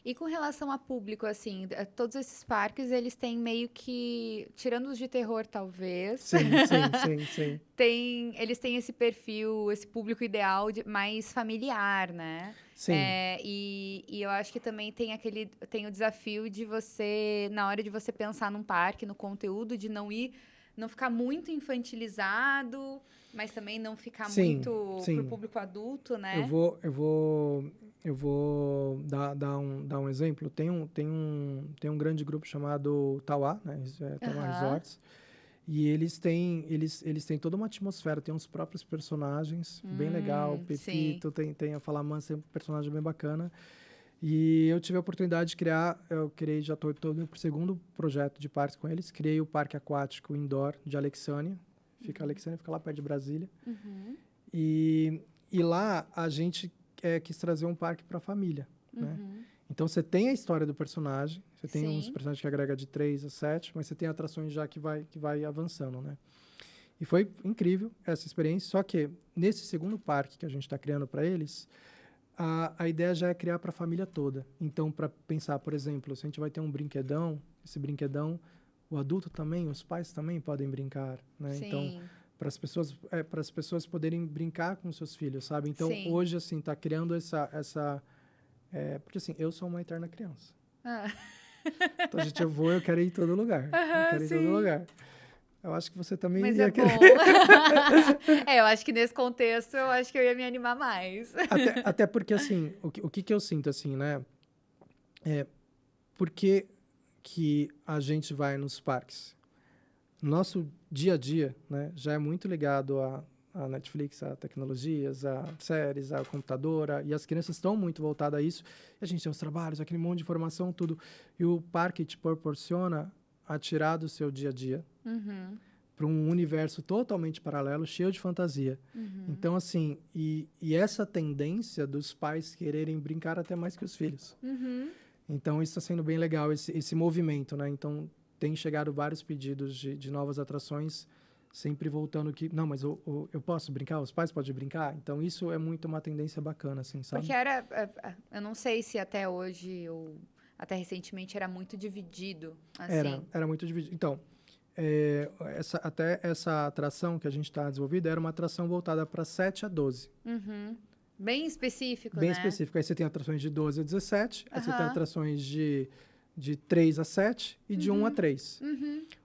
E com relação a público, assim, todos esses parques, eles têm meio que, tirando os de terror, talvez. Sim. Eles têm esse perfil, esse público ideal mais familiar, né? Sim. E eu acho que também tem o desafio de você, na hora de você pensar num parque, no conteúdo, de não ficar muito infantilizado, mas também não ficar muito pro público adulto, né? Eu vou dar um exemplo. Tem um grande grupo chamado Tauá, né? Tauá Resorts. E eles têm toda uma atmosfera, tem uns próprios personagens, bem legal. O Pepito, tem a Falamansa, um personagem bem bacana. E eu tive a oportunidade de já estou no segundo projeto de parques com eles. Criei o Parque Aquático Indoor de Alexânia. Alexânia fica lá perto de Brasília. E lá a gente quis trazer um parque para a família, né? Então, você tem a história do personagem, você tem uns personagens que agrega de 3 a 7, mas você tem atrações já que vai avançando, né? E foi incrível essa experiência, só que nesse segundo parque que a gente está criando para eles, a ideia já é criar para a família toda. Então, para pensar, por exemplo, se a gente vai ter um brinquedão, esse brinquedão, o adulto também, os pais também podem brincar, né? Então, para as pessoas poderem brincar com seus filhos, sabe? Então, hoje, assim, está criando essa porque, assim, eu sou uma eterna criança. Então, gente, eu quero ir em todo lugar. Eu quero ir em todo lugar. Eu acho que você também ia querer. Eu acho que nesse contexto, eu acho que eu ia me animar mais. Até porque, assim, o que eu sinto, assim, né? Por que a gente vai nos parques? Nosso dia a dia, né, já é muito ligado a Netflix, a tecnologias, a séries, a computadora, e as crianças estão muito voltadas a isso. E a gente tem os trabalhos, aquele monte de informação, tudo. E o parque te proporciona a tirar do seu dia a dia para um universo totalmente paralelo, cheio de fantasia. Então, assim, e essa tendência dos pais quererem brincar até mais que os filhos. Então, isso está sendo bem legal, esse movimento, né? Então, tem chegado vários pedidos de novas atrações, sempre voltando que, não, mas eu posso brincar? Os pais podem brincar? Então, isso é muito uma tendência bacana, assim, sabe? Porque eu não sei se até hoje ou até recentemente era muito dividido, assim. Era muito dividido. Então, essa atração que a gente está desenvolvendo era uma atração voltada para 7 a 12. Bem específico, Bem né? específico. Aí você tem atrações de 12 a 17, aí você tem atrações de 3 a 7 e de 1 a 3.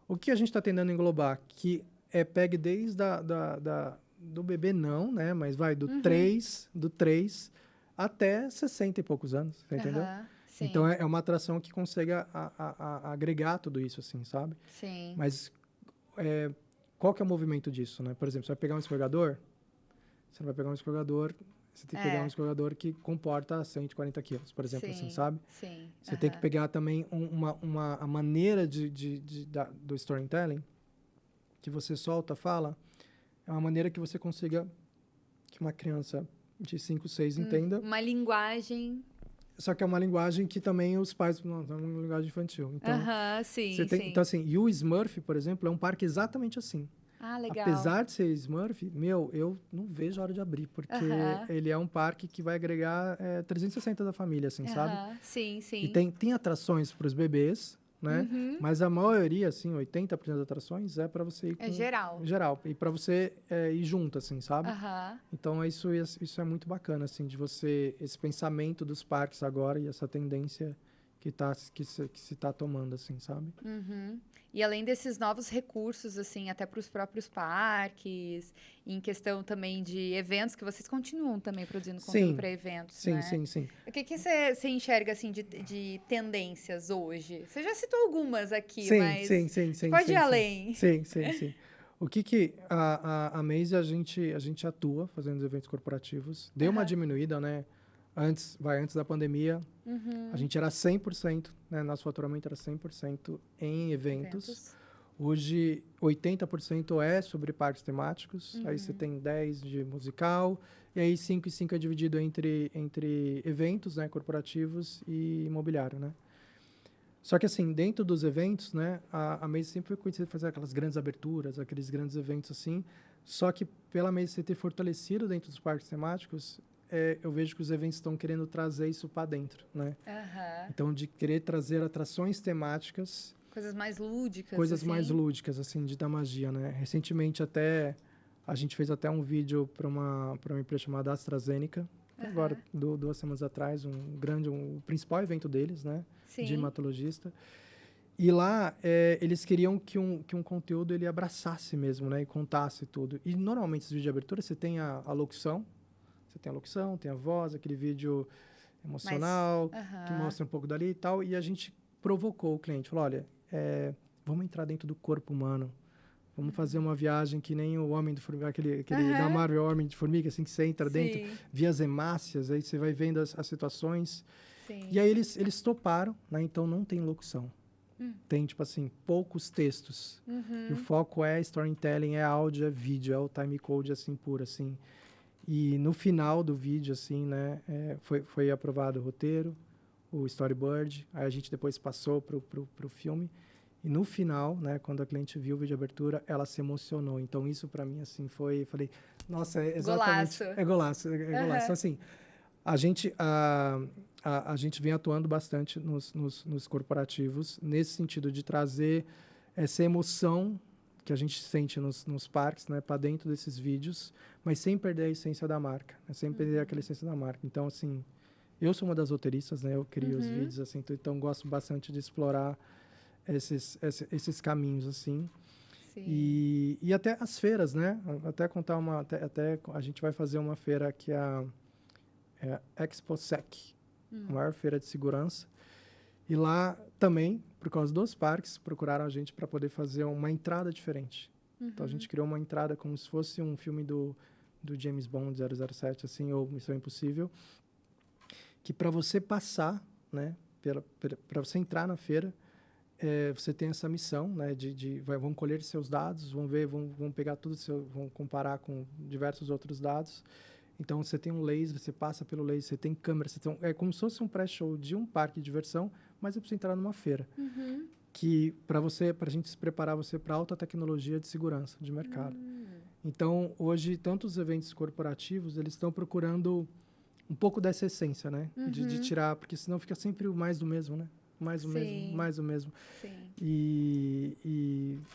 O que a gente está tentando englobar, que pegue desde do bebê não, né? Mas vai do 3 até 60 e poucos anos, você entendeu? Sim. Então, é uma atração que consegue agregar tudo isso, assim, sabe? Sim. Mas qual que é o movimento disso, né? Por exemplo, você vai pegar um escorregador, você tem que pegar um escorregador que comporta 140 quilos, por exemplo, assim, sabe? Sim. Você tem que pegar também a maneira do storytelling, que você solta, fala, é uma maneira que você consiga que uma criança de 5, 6 entenda. Uma linguagem. Só que é uma linguagem que também os pais... Não, é uma linguagem infantil. Então, sim. Então, assim, e o Smurf, por exemplo, é um parque exatamente assim. Legal. Apesar de ser Smurf, eu não vejo a hora de abrir, porque ele é um parque que vai agregar 360 da família, assim, sabe? Sim. E tem atrações para os bebês, né? Mas a maioria, assim, 80% das atrações é para você ir com... Geral. E para você ir junto, assim, sabe? Então, isso é muito bacana, assim, de você... Esse pensamento dos parques agora e essa tendência que se está tomando, assim, sabe? E além desses novos recursos, assim, até para os próprios parques, em questão também de eventos, que vocês continuam também produzindo conteúdo para eventos, né? Sim. O que você enxerga, assim, de tendências hoje? Você já citou algumas aqui, mas pode ir além. Sim. O que a Maze, a gente atua fazendo eventos corporativos. Deu uma diminuída, né? Antes da pandemia, a gente era 100%, né? Nosso faturamento era 100% em eventos. Hoje, 80% é sobre parques temáticos, aí você tem 10 de musical, e aí 5 e 5 é dividido entre eventos, né, corporativos e imobiliário, né? Só que, assim, dentro dos eventos, né, a Maze sempre foi conhecida por fazer aquelas grandes aberturas, aqueles grandes eventos, assim, só que pela Maze ter fortalecido dentro dos parques temáticos, eu vejo que os eventos estão querendo trazer isso para dentro, né? Então, de querer trazer atrações temáticas... Coisas mais lúdicas, coisas assim. mais lúdicas, assim, da magia, né? Recentemente, até, a gente fez até um vídeo para uma empresa chamada AstraZeneca, agora, 2 semanas atrás, o principal evento deles, né? Sim. De hematologista. E lá, eles queriam que um conteúdo ele abraçasse mesmo, né? E contasse tudo. E, normalmente, esses vídeos de abertura, você tem a locução, tem a voz, aquele vídeo emocional, que mostra um pouco dali e tal. E a gente provocou o cliente. Falou, olha, vamos entrar dentro do corpo humano. Vamos fazer uma viagem que nem o Homem de Formiga, aquele da Marvel, Homem de Formiga, assim, que você entra dentro, via as hemácias, aí você vai vendo as situações. Sim. E aí eles toparam, né? Então não tem locução. Tem, tipo assim, poucos textos. E o foco é storytelling, é áudio, é vídeo, é o timecode, assim, puro, assim. E no final do vídeo, assim, né, foi aprovado o roteiro, o storyboard, aí a gente depois passou pro filme. E no final, né, quando a cliente viu o vídeo de abertura, ela se emocionou. Então, isso para mim, assim, falei, nossa, é exatamente... Golaço. É golaço, é golaço. Então, assim, a gente vem atuando bastante nos corporativos, nesse sentido de trazer essa emoção que a gente sente nos parques, né, para dentro desses vídeos, mas sem perder a essência da marca, né, sem perder aquela essência da marca. Então, assim, eu sou uma das roteiristas, né, eu crio os vídeos, assim, então gosto bastante de explorar esses caminhos, assim. Sim. E até as feiras, né? Até contar até a gente vai fazer uma feira que é a ExpoSec, a maior feira de segurança. E lá também, por causa dos parques, procuraram a gente para poder fazer uma entrada diferente. Então a gente criou uma entrada como se fosse um filme do James Bond 007, assim, ou Missão Impossível, que para você passar, né? Para você entrar na feira, você tem essa missão, né, vão colher seus dados, vão pegar tudo, vão comparar com diversos outros dados. Então, você tem um laser, você passa pelo laser, você tem câmera, é como se fosse um pré-show de um parque de diversão, mas é para você entrar numa feira. Que, para a gente se preparar você para alta tecnologia de segurança de mercado. Então, hoje, tanto os eventos corporativos, eles estão procurando um pouco dessa essência, né? De tirar, porque senão fica sempre o mais do mesmo, né? Mais o mesmo, mais o mesmo. Sim. E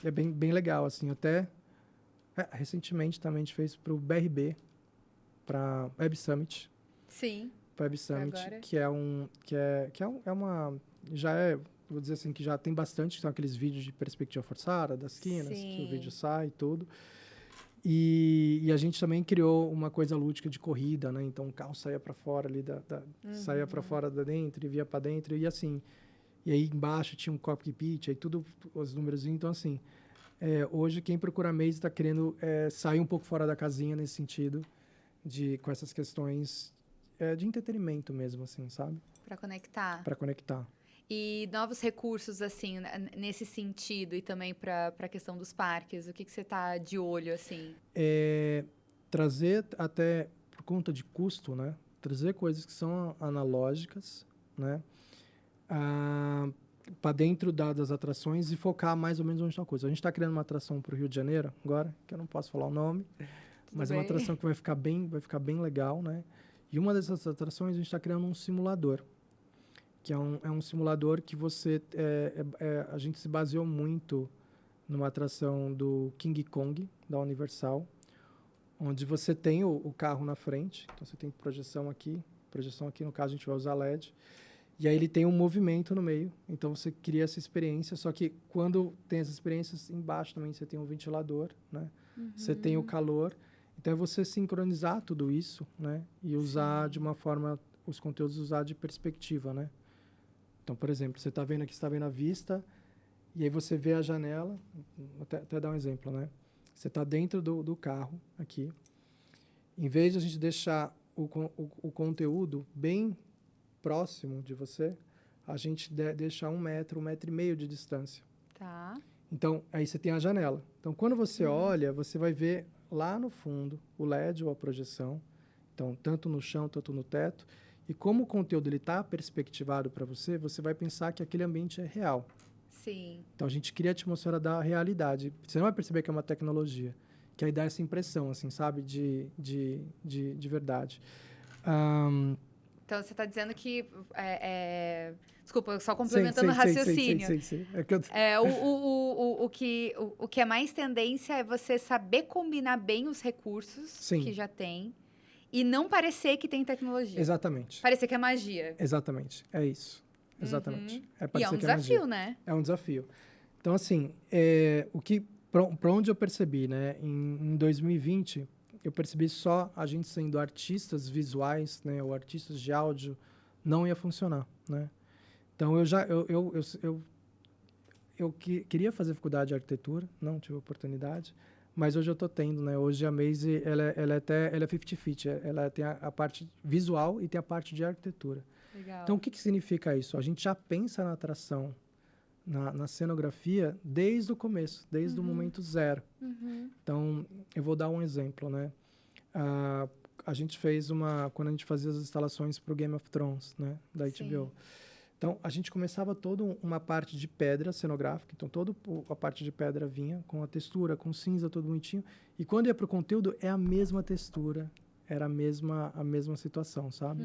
é bem legal, assim. Até recentemente também a gente fez para o BRB, para Web Summit. Sim. Web Summit, vou dizer assim, que já tem bastante, são aqueles vídeos de perspectiva forçada, das quinas, que o vídeo sai e tudo. E a gente também criou uma coisa lúdica de corrida, né? Então o carro saía para fora ali, saía para fora da dentro e via para dentro, e assim... E aí embaixo tinha um cockpit, aí tudo, os números. Então, assim, hoje quem procura Maze está querendo sair um pouco fora da casinha nesse sentido, com essas questões de entretenimento mesmo, assim, sabe? Para conectar. Para conectar. E novos recursos, assim, nesse sentido, e também para a questão dos parques, o que você está de olho, assim? Trazer, até por conta de custo, né? Trazer coisas que são analógicas, né? Para dentro das atrações e focar mais ou menos onde está a coisa. A gente está criando uma atração para o Rio de Janeiro agora, que eu não posso falar o nome, mas é uma atração que vai ficar bem legal, né? E uma dessas atrações a gente está criando um simulador, que é um simulador que a gente se baseou muito numa atração do King Kong, da Universal, onde você tem o carro na frente, então você tem projeção aqui, no caso a gente vai usar LED, e aí ele tem um movimento no meio, então você cria essa experiência, só que quando tem as experiências, embaixo também você tem um ventilador, né? Você tem o calor, então é você sincronizar tudo isso, né? E usar de uma forma, os conteúdos usar de perspectiva, né? Então, por exemplo, você está vendo aqui, está vendo a vista, e aí você vê a janela, até dar um exemplo, né? Você está dentro do carro aqui, em vez de a gente deixar o conteúdo bem próximo de você, a gente deixa 1 metro, 1,5 metros de distância. Tá. Então, aí você tem a janela. Então, quando você olha, você vai ver lá no fundo o LED ou a projeção. Então, tanto no chão, tanto no teto. E como o conteúdo está perspectivado para você, você vai pensar que aquele ambiente é real. Sim. Então, a gente cria a atmosfera da realidade. Você não vai perceber que é uma tecnologia, que aí dá essa impressão, assim, sabe, de verdade. Então, você está dizendo que... Desculpa, só complementando o raciocínio. Sim. O que é mais tendência é você saber combinar bem os recursos que já tem e não parecer que tem tecnologia. Exatamente. Parecer que é magia. Exatamente, é isso. Exatamente. E é um desafio, né? É um desafio. Então, assim, para onde eu percebi, né? Em 2020, eu percebi só a gente sendo artistas visuais, né? Ou artistas de áudio, não ia funcionar, né? Então, eu queria fazer faculdade de arquitetura, não tive oportunidade, mas hoje eu estou tendo, né? Hoje a Maze, ela é 50-50, ela tem a parte visual e tem a parte de arquitetura. Legal. Então, o que significa isso? A gente já pensa na atração, na cenografia, desde o começo, desde o momento zero. Então, eu vou dar um exemplo, né? A gente fez quando a gente fazia as instalações para o Game of Thrones, né? Da HBO. Então, a gente começava toda uma parte de pedra cenográfica. Então, toda a parte de pedra vinha com a textura, com cinza, tudo bonitinho. E quando ia para o conteúdo, é a mesma textura. Era a mesma situação, sabe?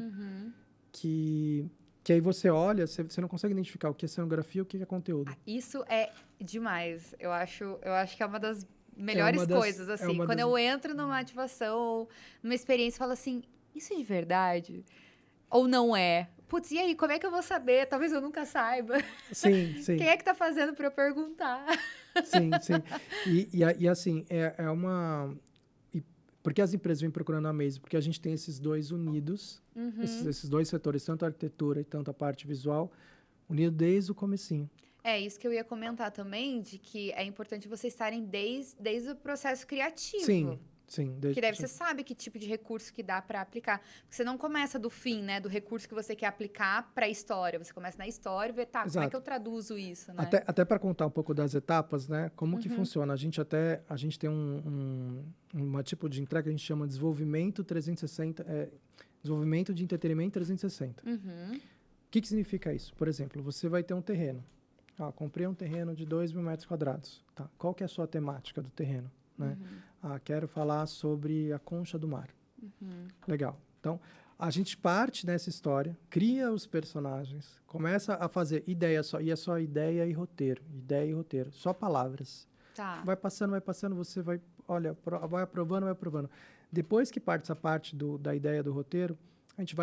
Que aí você olha, você não consegue identificar o que é cenografia e o que é conteúdo. Isso é demais. Eu acho que é uma das melhores coisas, assim. Quando eu entro numa ativação, numa experiência, eu falo assim, isso é de verdade? Ou não é? Putz, e aí, como é que eu vou saber? Talvez eu nunca saiba. Sim. Quem é que tá fazendo para eu perguntar? Sim. E assim, é uma... Por que as empresas vêm procurando a Maze? Porque a gente tem esses dois unidos, esses dois setores, tanto a arquitetura e tanto a parte visual, unidos desde o comecinho. É isso que eu ia comentar também, de que é importante vocês estarem desde o processo criativo. Sim. Que daí você sabe que tipo de recurso que dá para aplicar. Porque você não começa do fim, né? Do recurso que você quer aplicar para a história. Você começa na história e vê, tá, como é que eu traduzo isso, né? Até para contar um pouco das etapas, né? Como que funciona? A gente tem uma tipo de entrega que a gente chama de desenvolvimento 360, desenvolvimento de entretenimento 360. O que significa isso? Por exemplo, você vai ter um terreno. Comprei um terreno de 2.000 metros quadrados. Tá? Qual que é a sua temática do terreno? Né? Quero falar sobre a concha do mar. Legal. Então, a gente parte dessa história, cria os personagens, começa a fazer ideia só, e é só ideia e roteiro, só palavras. Tá. Vai passando, você vai aprovando. Depois que parte essa parte da ideia do roteiro, a gente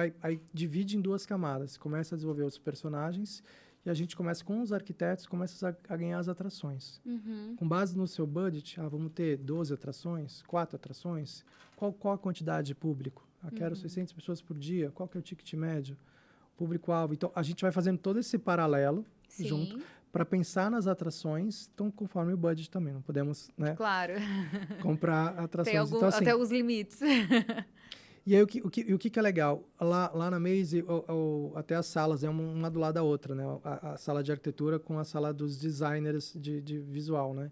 divide em duas camadas, começa a desenvolver os personagens. E a gente começa com os arquitetos, começa a ganhar as atrações. Com base no seu budget, vamos ter 12 atrações, 4 atrações. Qual a quantidade de público? Quero 600 pessoas por dia. Qual que é o ticket médio? Público-alvo. Então, a gente vai fazendo todo esse paralelo junto para pensar nas atrações. Então, conforme o budget também. Não podemos, né? Claro. Comprar atrações. Tem então, assim, até os limites. E aí, o que é legal? Lá na Maze, até as salas, uma do lado da outra, né? A sala de arquitetura com a sala dos designers de visual, né?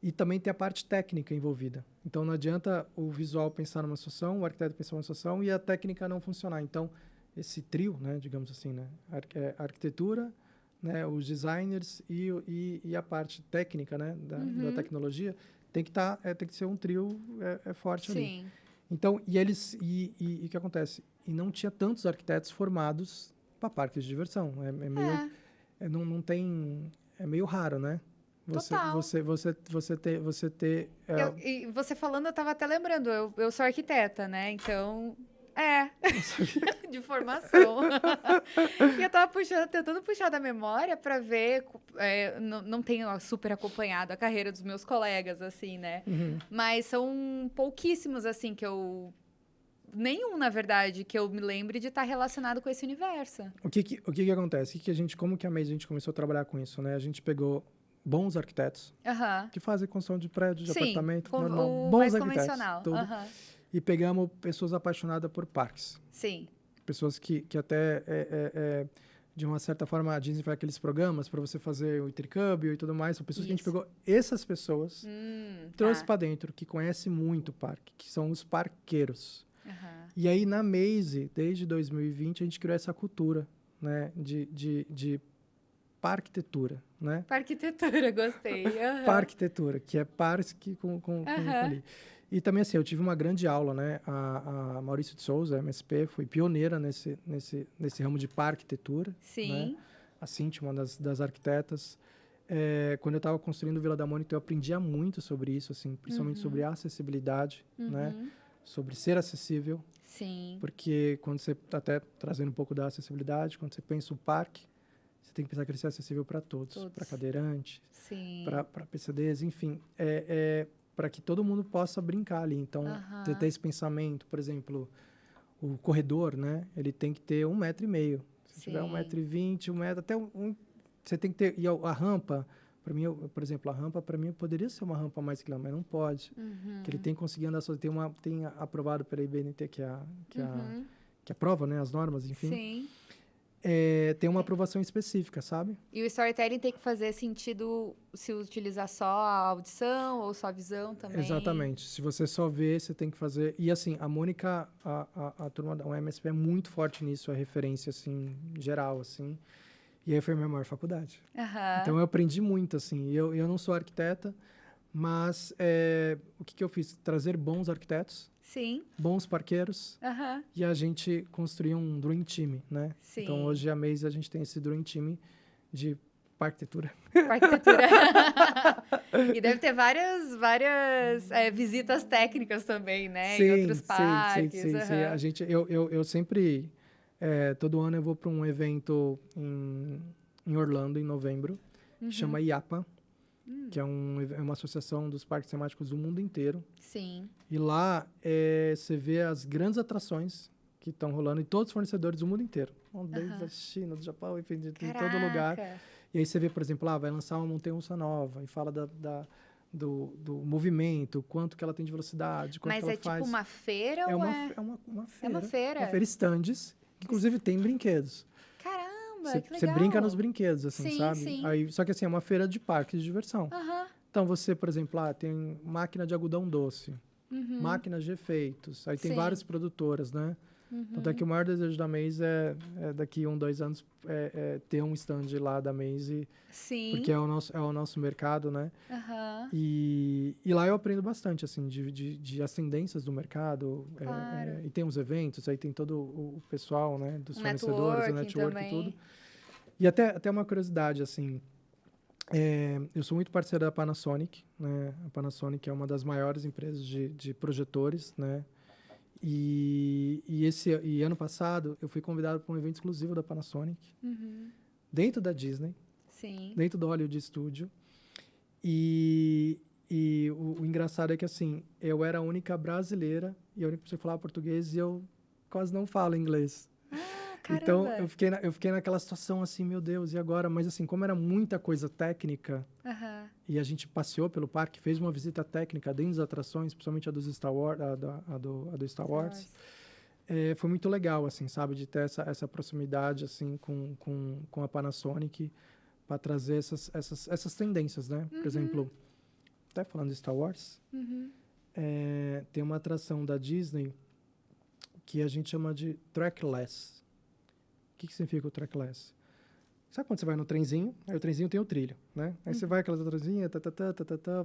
E também tem a parte técnica envolvida. Então, não adianta o visual pensar numa solução, o arquiteto pensar numa solução e a técnica não funcionar. Então, esse trio, né? Digamos assim, né? A arquitetura, né? Os designers e a parte técnica, né? Da tecnologia, tem que ser um trio forte ali. Sim. Então, e o que acontece? E não tinha tantos arquitetos formados para parques de diversão. Não tem... É meio raro, né? Você ter... E você falando, eu estava até lembrando, eu sou arquiteta, né? Então, de formação. E eu estava tentando puxar da memória para ver... não tenho super acompanhado a carreira dos meus colegas, assim, né? Mas são pouquíssimos, assim, que eu... Nenhum, na verdade, que eu me lembre de estar relacionado com esse universo. O que acontece? Como que a Maze a gente começou a trabalhar com isso, né? A gente pegou bons arquitetos que fazem construção de prédio, de apartamento, normal. Bons mais arquitetos, convencional. E pegamos pessoas apaixonadas por parques. Sim. Pessoas que até de uma certa forma, a Disney faz aqueles programas para você fazer o intercâmbio e tudo mais. São pessoas que a gente pegou essas pessoas, trouxe para dentro, que conhecem muito o parque, que são os parqueiros. E aí, na Maze, desde 2020, a gente criou essa cultura, né, de parquitetura, né? Parquitetura, gostei. Parquitetura, que é parque com ali. E também, assim, eu tive uma grande aula, né? A Maurício de Souza, MSP, foi pioneira nesse ramo de parquitetura. Sim. Né? A Cintia, uma das arquitetas. Quando eu estava construindo Vila da Mônica, eu aprendia muito sobre isso, assim, principalmente sobre acessibilidade, né? Sobre ser acessível. Sim. Porque quando você está até trazendo um pouco da acessibilidade, quando você pensa o parque, você tem que pensar que ele seja acessível para todos. Para cadeirante, para PCDs, enfim. Para que todo mundo possa brincar ali. Então, ter esse pensamento, por exemplo, o corredor, né? Ele tem que ter 1,5 metro. Se tiver 1,20 m, 1 metro, até você tem que ter... E a rampa, para mim, por exemplo, a rampa, para mim, poderia ser uma rampa mais clara, mas não pode. Que ele tem que conseguir andar sozinho. Tem aprovado pela IBNT, que aprova, né? As normas, enfim. Sim. Tem uma aprovação específica, sabe? E o storytelling tem que fazer sentido se utilizar só a audição ou só a visão também? Exatamente. Se você só vê, você tem que fazer... E, assim, a Mônica, a turma da MSP é muito forte nisso, é referência, assim, geral, assim. E aí foi a minha maior faculdade. Então, eu aprendi muito, assim. Eu não sou arquiteta, mas o que eu fiz? Trazer bons arquitetos. Sim. Bons parqueiros. E a gente construiu um Dream Team, né? Sim. Então, hoje, a Maze, a gente tem esse Dream Team de parquitetura. Parquitetura. E deve ter várias visitas técnicas também, né? Sim, em outros parques. Sim. A gente, eu sempre... todo ano eu vou para um evento em Orlando, em novembro, que chama IAPA. Que é uma associação dos parques temáticos do mundo inteiro. Sim. E lá você vê as grandes atrações que estão rolando e todos os fornecedores do mundo inteiro. Desde a China, do Japão, enfim, de todo lugar. E aí você vê, por exemplo, vai lançar uma montanha-russa nova e fala do movimento, quanto que ela tem de velocidade, quanto que ela faz. Mas é tipo uma feira ou é uma feira. É uma feira. Uma feira stands, que inclusive tem brinquedos. Caramba, que legal. Você brinca nos brinquedos, assim, sim, sabe? Sim. Aí, só que assim, é uma feira de parques de diversão. Então, você, por exemplo, tem máquina de algodão doce, máquinas de efeitos, aí tem várias produtoras, né? Tanto é que o maior desejo da Maze é daqui 2 anos ter um stand lá da Maze. Sim. Porque é o nosso mercado, né? E lá eu aprendo bastante, assim, de as tendências do mercado. Claro. E tem os eventos, aí tem todo o pessoal, né? Dos fornecedores, o network também. e tudo. E até uma curiosidade, assim... eu sou muito parceiro da Panasonic, né? A Panasonic é uma das maiores empresas de projetores, né? E ano passado eu fui convidado para um evento exclusivo da Panasonic, dentro da Disney, dentro do Hollywood Studio. E o engraçado é que, assim, eu era a única brasileira e a única pessoa que falava português e eu quase não falo inglês. Então, eu fiquei naquela situação assim, meu Deus, e agora? Mas, assim, como era muita coisa técnica, e a gente passeou pelo parque, fez uma visita técnica dentro das atrações, principalmente a dos Star Wars, a do Star Wars, foi muito legal, assim, sabe? De ter essa proximidade, assim, com a Panasonic, para trazer essas tendências, né? Por exemplo, até falando de Star Wars, tem uma atração da Disney que a gente chama de trackless. O que significa o trackless? Sabe quando você vai no trenzinho? Aí o trenzinho tem o trilho, né? Aí você vai aquelas trezinhas,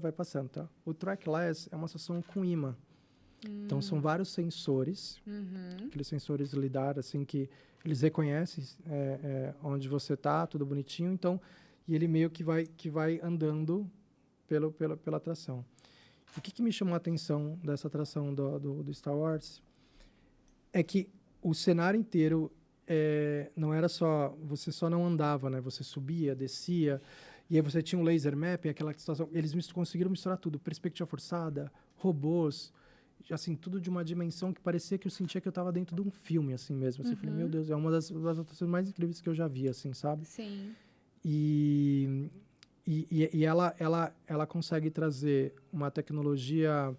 vai passando, tá? O trackless é uma estação com imã. Então, são vários sensores, aqueles sensores lidar, assim, que eles reconhecem onde você tá, tudo bonitinho, então, e ele meio que vai andando pela atração. O que me chamou a atenção dessa atração do Star Wars é que o cenário inteiro não era só... Você só não andava, né? Você subia, descia, e aí você tinha um laser map, aquela situação... Eles conseguiram misturar tudo. Perspectiva forçada, robôs, assim, tudo de uma dimensão que parecia que eu sentia que eu estava dentro de um filme, assim mesmo. Assim, eu falei, meu Deus, é uma das atrações mais incríveis que eu já vi, assim, sabe? Sim. E ela consegue trazer uma tecnologia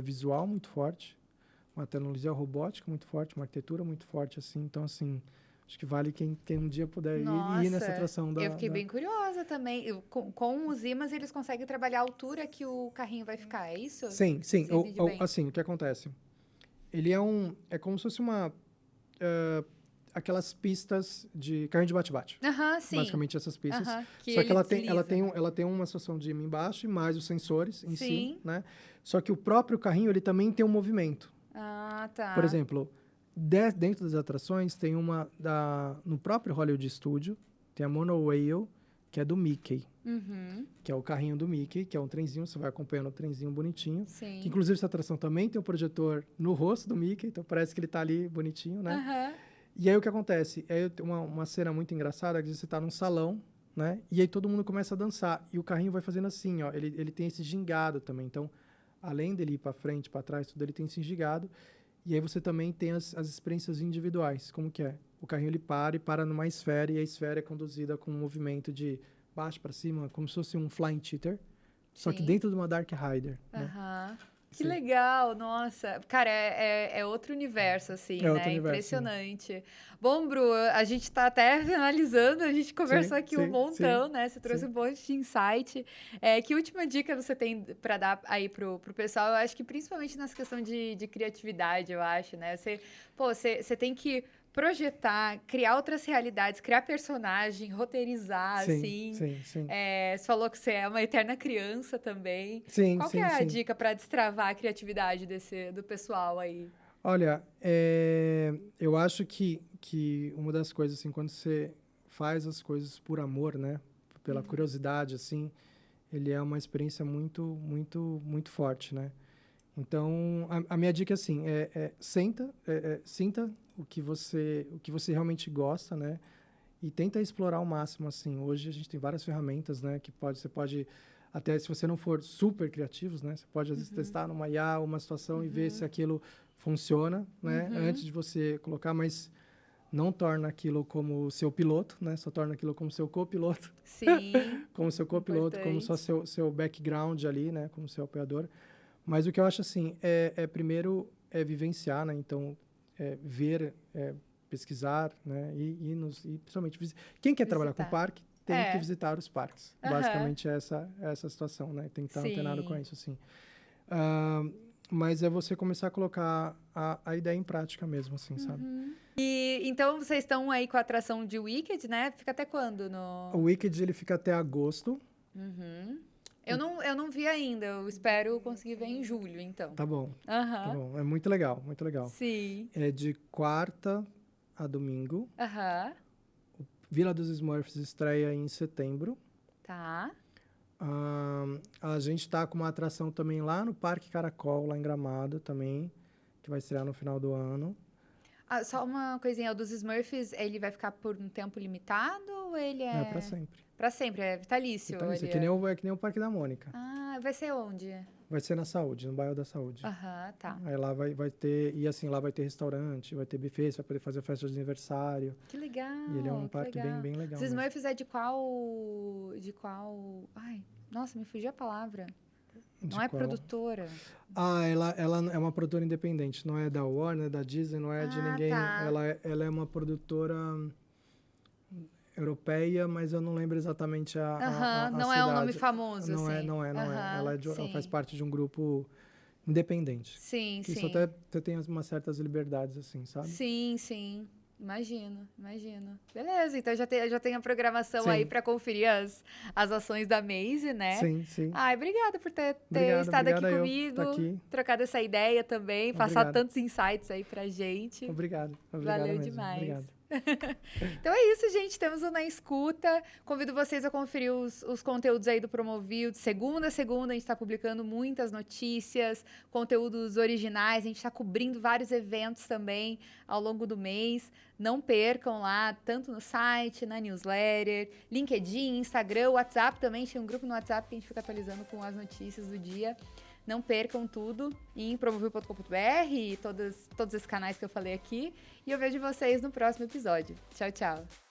visual muito forte, uma tecnologia robótica muito forte, uma arquitetura muito forte, assim. Então, assim, Acho que vale quem um dia puder ir nessa atração eu fiquei bem curiosa também. Com os ímãs, eles conseguem trabalhar a altura que o carrinho vai ficar, é isso? Sim. Assim, o que acontece? Ele é como se fosse aquelas pistas de carrinho de bate-bate. Sim. Basicamente essas pistas. Que Só que ela tem uma seção de imã embaixo e mais os sensores em si, né? Só que o próprio carrinho, ele também tem um movimento. Tá. Por exemplo, dentro das atrações, tem no próprio Hollywood Studio, tem a Monorail, que é do Mickey. Que é o carrinho do Mickey, que é um trenzinho, você vai acompanhando o trenzinho bonitinho. Sim. Que, inclusive, essa atração também tem um projetor no rosto do Mickey, então parece que ele tá ali bonitinho, né? E aí o que acontece? Uma cena muito engraçada, que você tá num salão, né? E aí todo mundo começa a dançar. E o carrinho vai fazendo assim, ó. Ele tem esse gingado também. Então, além dele ir para frente, para trás, tudo, ele tem esse gingado. E aí você também tem as experiências individuais. Como que é? O carrinho ele para numa esfera, e a esfera é conduzida com um movimento de baixo para cima, como se fosse um flying cheater. Só que dentro de uma Dark Rider. Né? Que legal, nossa. Cara, é outro universo, assim, né? Outro universo, impressionante. Sim. Bom, Bru, a gente tá até finalizando, a gente conversou aqui um montão, né? Você trouxe um monte de insight. Que última dica você tem para dar aí pro pessoal? Eu acho que principalmente nessa questão de criatividade, eu acho, né? Você tem que projetar, criar outras realidades, criar personagem, roteirizar, assim. Sim. Você falou que você é uma eterna criança também. Qual que é a dica para destravar a criatividade do pessoal aí? Olha, eu acho que uma das coisas, assim, quando você faz as coisas por amor, né? Pela curiosidade, assim, ele é uma experiência muito, muito, muito forte, né? Então, a minha dica, assim, sinta o que você realmente gosta, né? E tenta explorar ao máximo, assim. Hoje a gente tem várias ferramentas, né? Que você pode, até se você não for super criativos, né? Você pode, às vezes, testar numa IA uma situação e ver se aquilo funciona, né? Antes de você colocar, mas não torna aquilo como seu piloto, né? Só torna aquilo como seu copiloto. Sim. Como seu copiloto, como só seu background ali, né? Como seu apoiador. Mas o que eu acho, assim, primeiro vivenciar, né? Então, ver, pesquisar, né? E principalmente quem quer trabalhar com parque tem que visitar os parques. Basicamente, essa situação, né? Tem que estar antenado com isso, assim. Mas é você começar a colocar a ideia em prática mesmo, assim, sabe? E então, vocês estão aí com a atração de Wicked, né? Fica até quando? O Wicked, ele fica até agosto. Eu não vi ainda, eu espero conseguir ver em julho, então. Tá bom. Tá bom. É muito legal, muito legal. Sim. É de quarta a domingo. O Vila dos Smurfs estreia em setembro. Tá. A gente tá com uma atração também lá no Parque Caracol, lá em Gramado também, que vai estrear no final do ano. Só uma coisinha, o dos Smurfs, ele vai ficar por um tempo limitado ou ele é... É pra sempre. Pra sempre, é vitalício. Vitalício, ele é que nem o Parque da Mônica. Vai ser onde? Vai ser na Saúde, no bairro da Saúde. Tá. Aí lá vai ter, e assim, lá vai ter restaurante, vai ter buffet, você vai poder fazer festa de aniversário. Que legal. E ele é um parque bem legal. Os Smurfs é de qual... Ai, nossa, me fugiu a palavra. Não é produtora. Ela é uma produtora independente, não é da Warner, da Disney, não é de ninguém. Tá. Ela é uma produtora europeia, mas eu não lembro exatamente a não cidade. é um nome famoso, não assim. Não é. Ela faz parte de um grupo independente. Sim. Isso até você tem umas certas liberdades, assim, sabe? Sim. Imagino. Beleza, então já tem a programação aí para conferir as ações da Maze, né? Sim. Ai, obrigada por ter estado aqui comigo, trocado essa ideia também, passado tantos insights aí pra gente. Obrigado Valeu mesmo. demais. Obrigado. Então é isso, gente. Temos o Na Escuta. Convido vocês a conferir os conteúdos aí do Promovil. De segunda a segunda, a gente está publicando muitas notícias, conteúdos originais. A gente está cobrindo vários eventos também ao longo do mês. Não percam lá, tanto no site, na newsletter, LinkedIn, Instagram, WhatsApp também. Tem um grupo no WhatsApp que a gente fica atualizando com as notícias do dia. Não percam tudo em promovil.com.br e todos esses canais que eu falei aqui. E eu vejo vocês no próximo episódio. Tchau, tchau!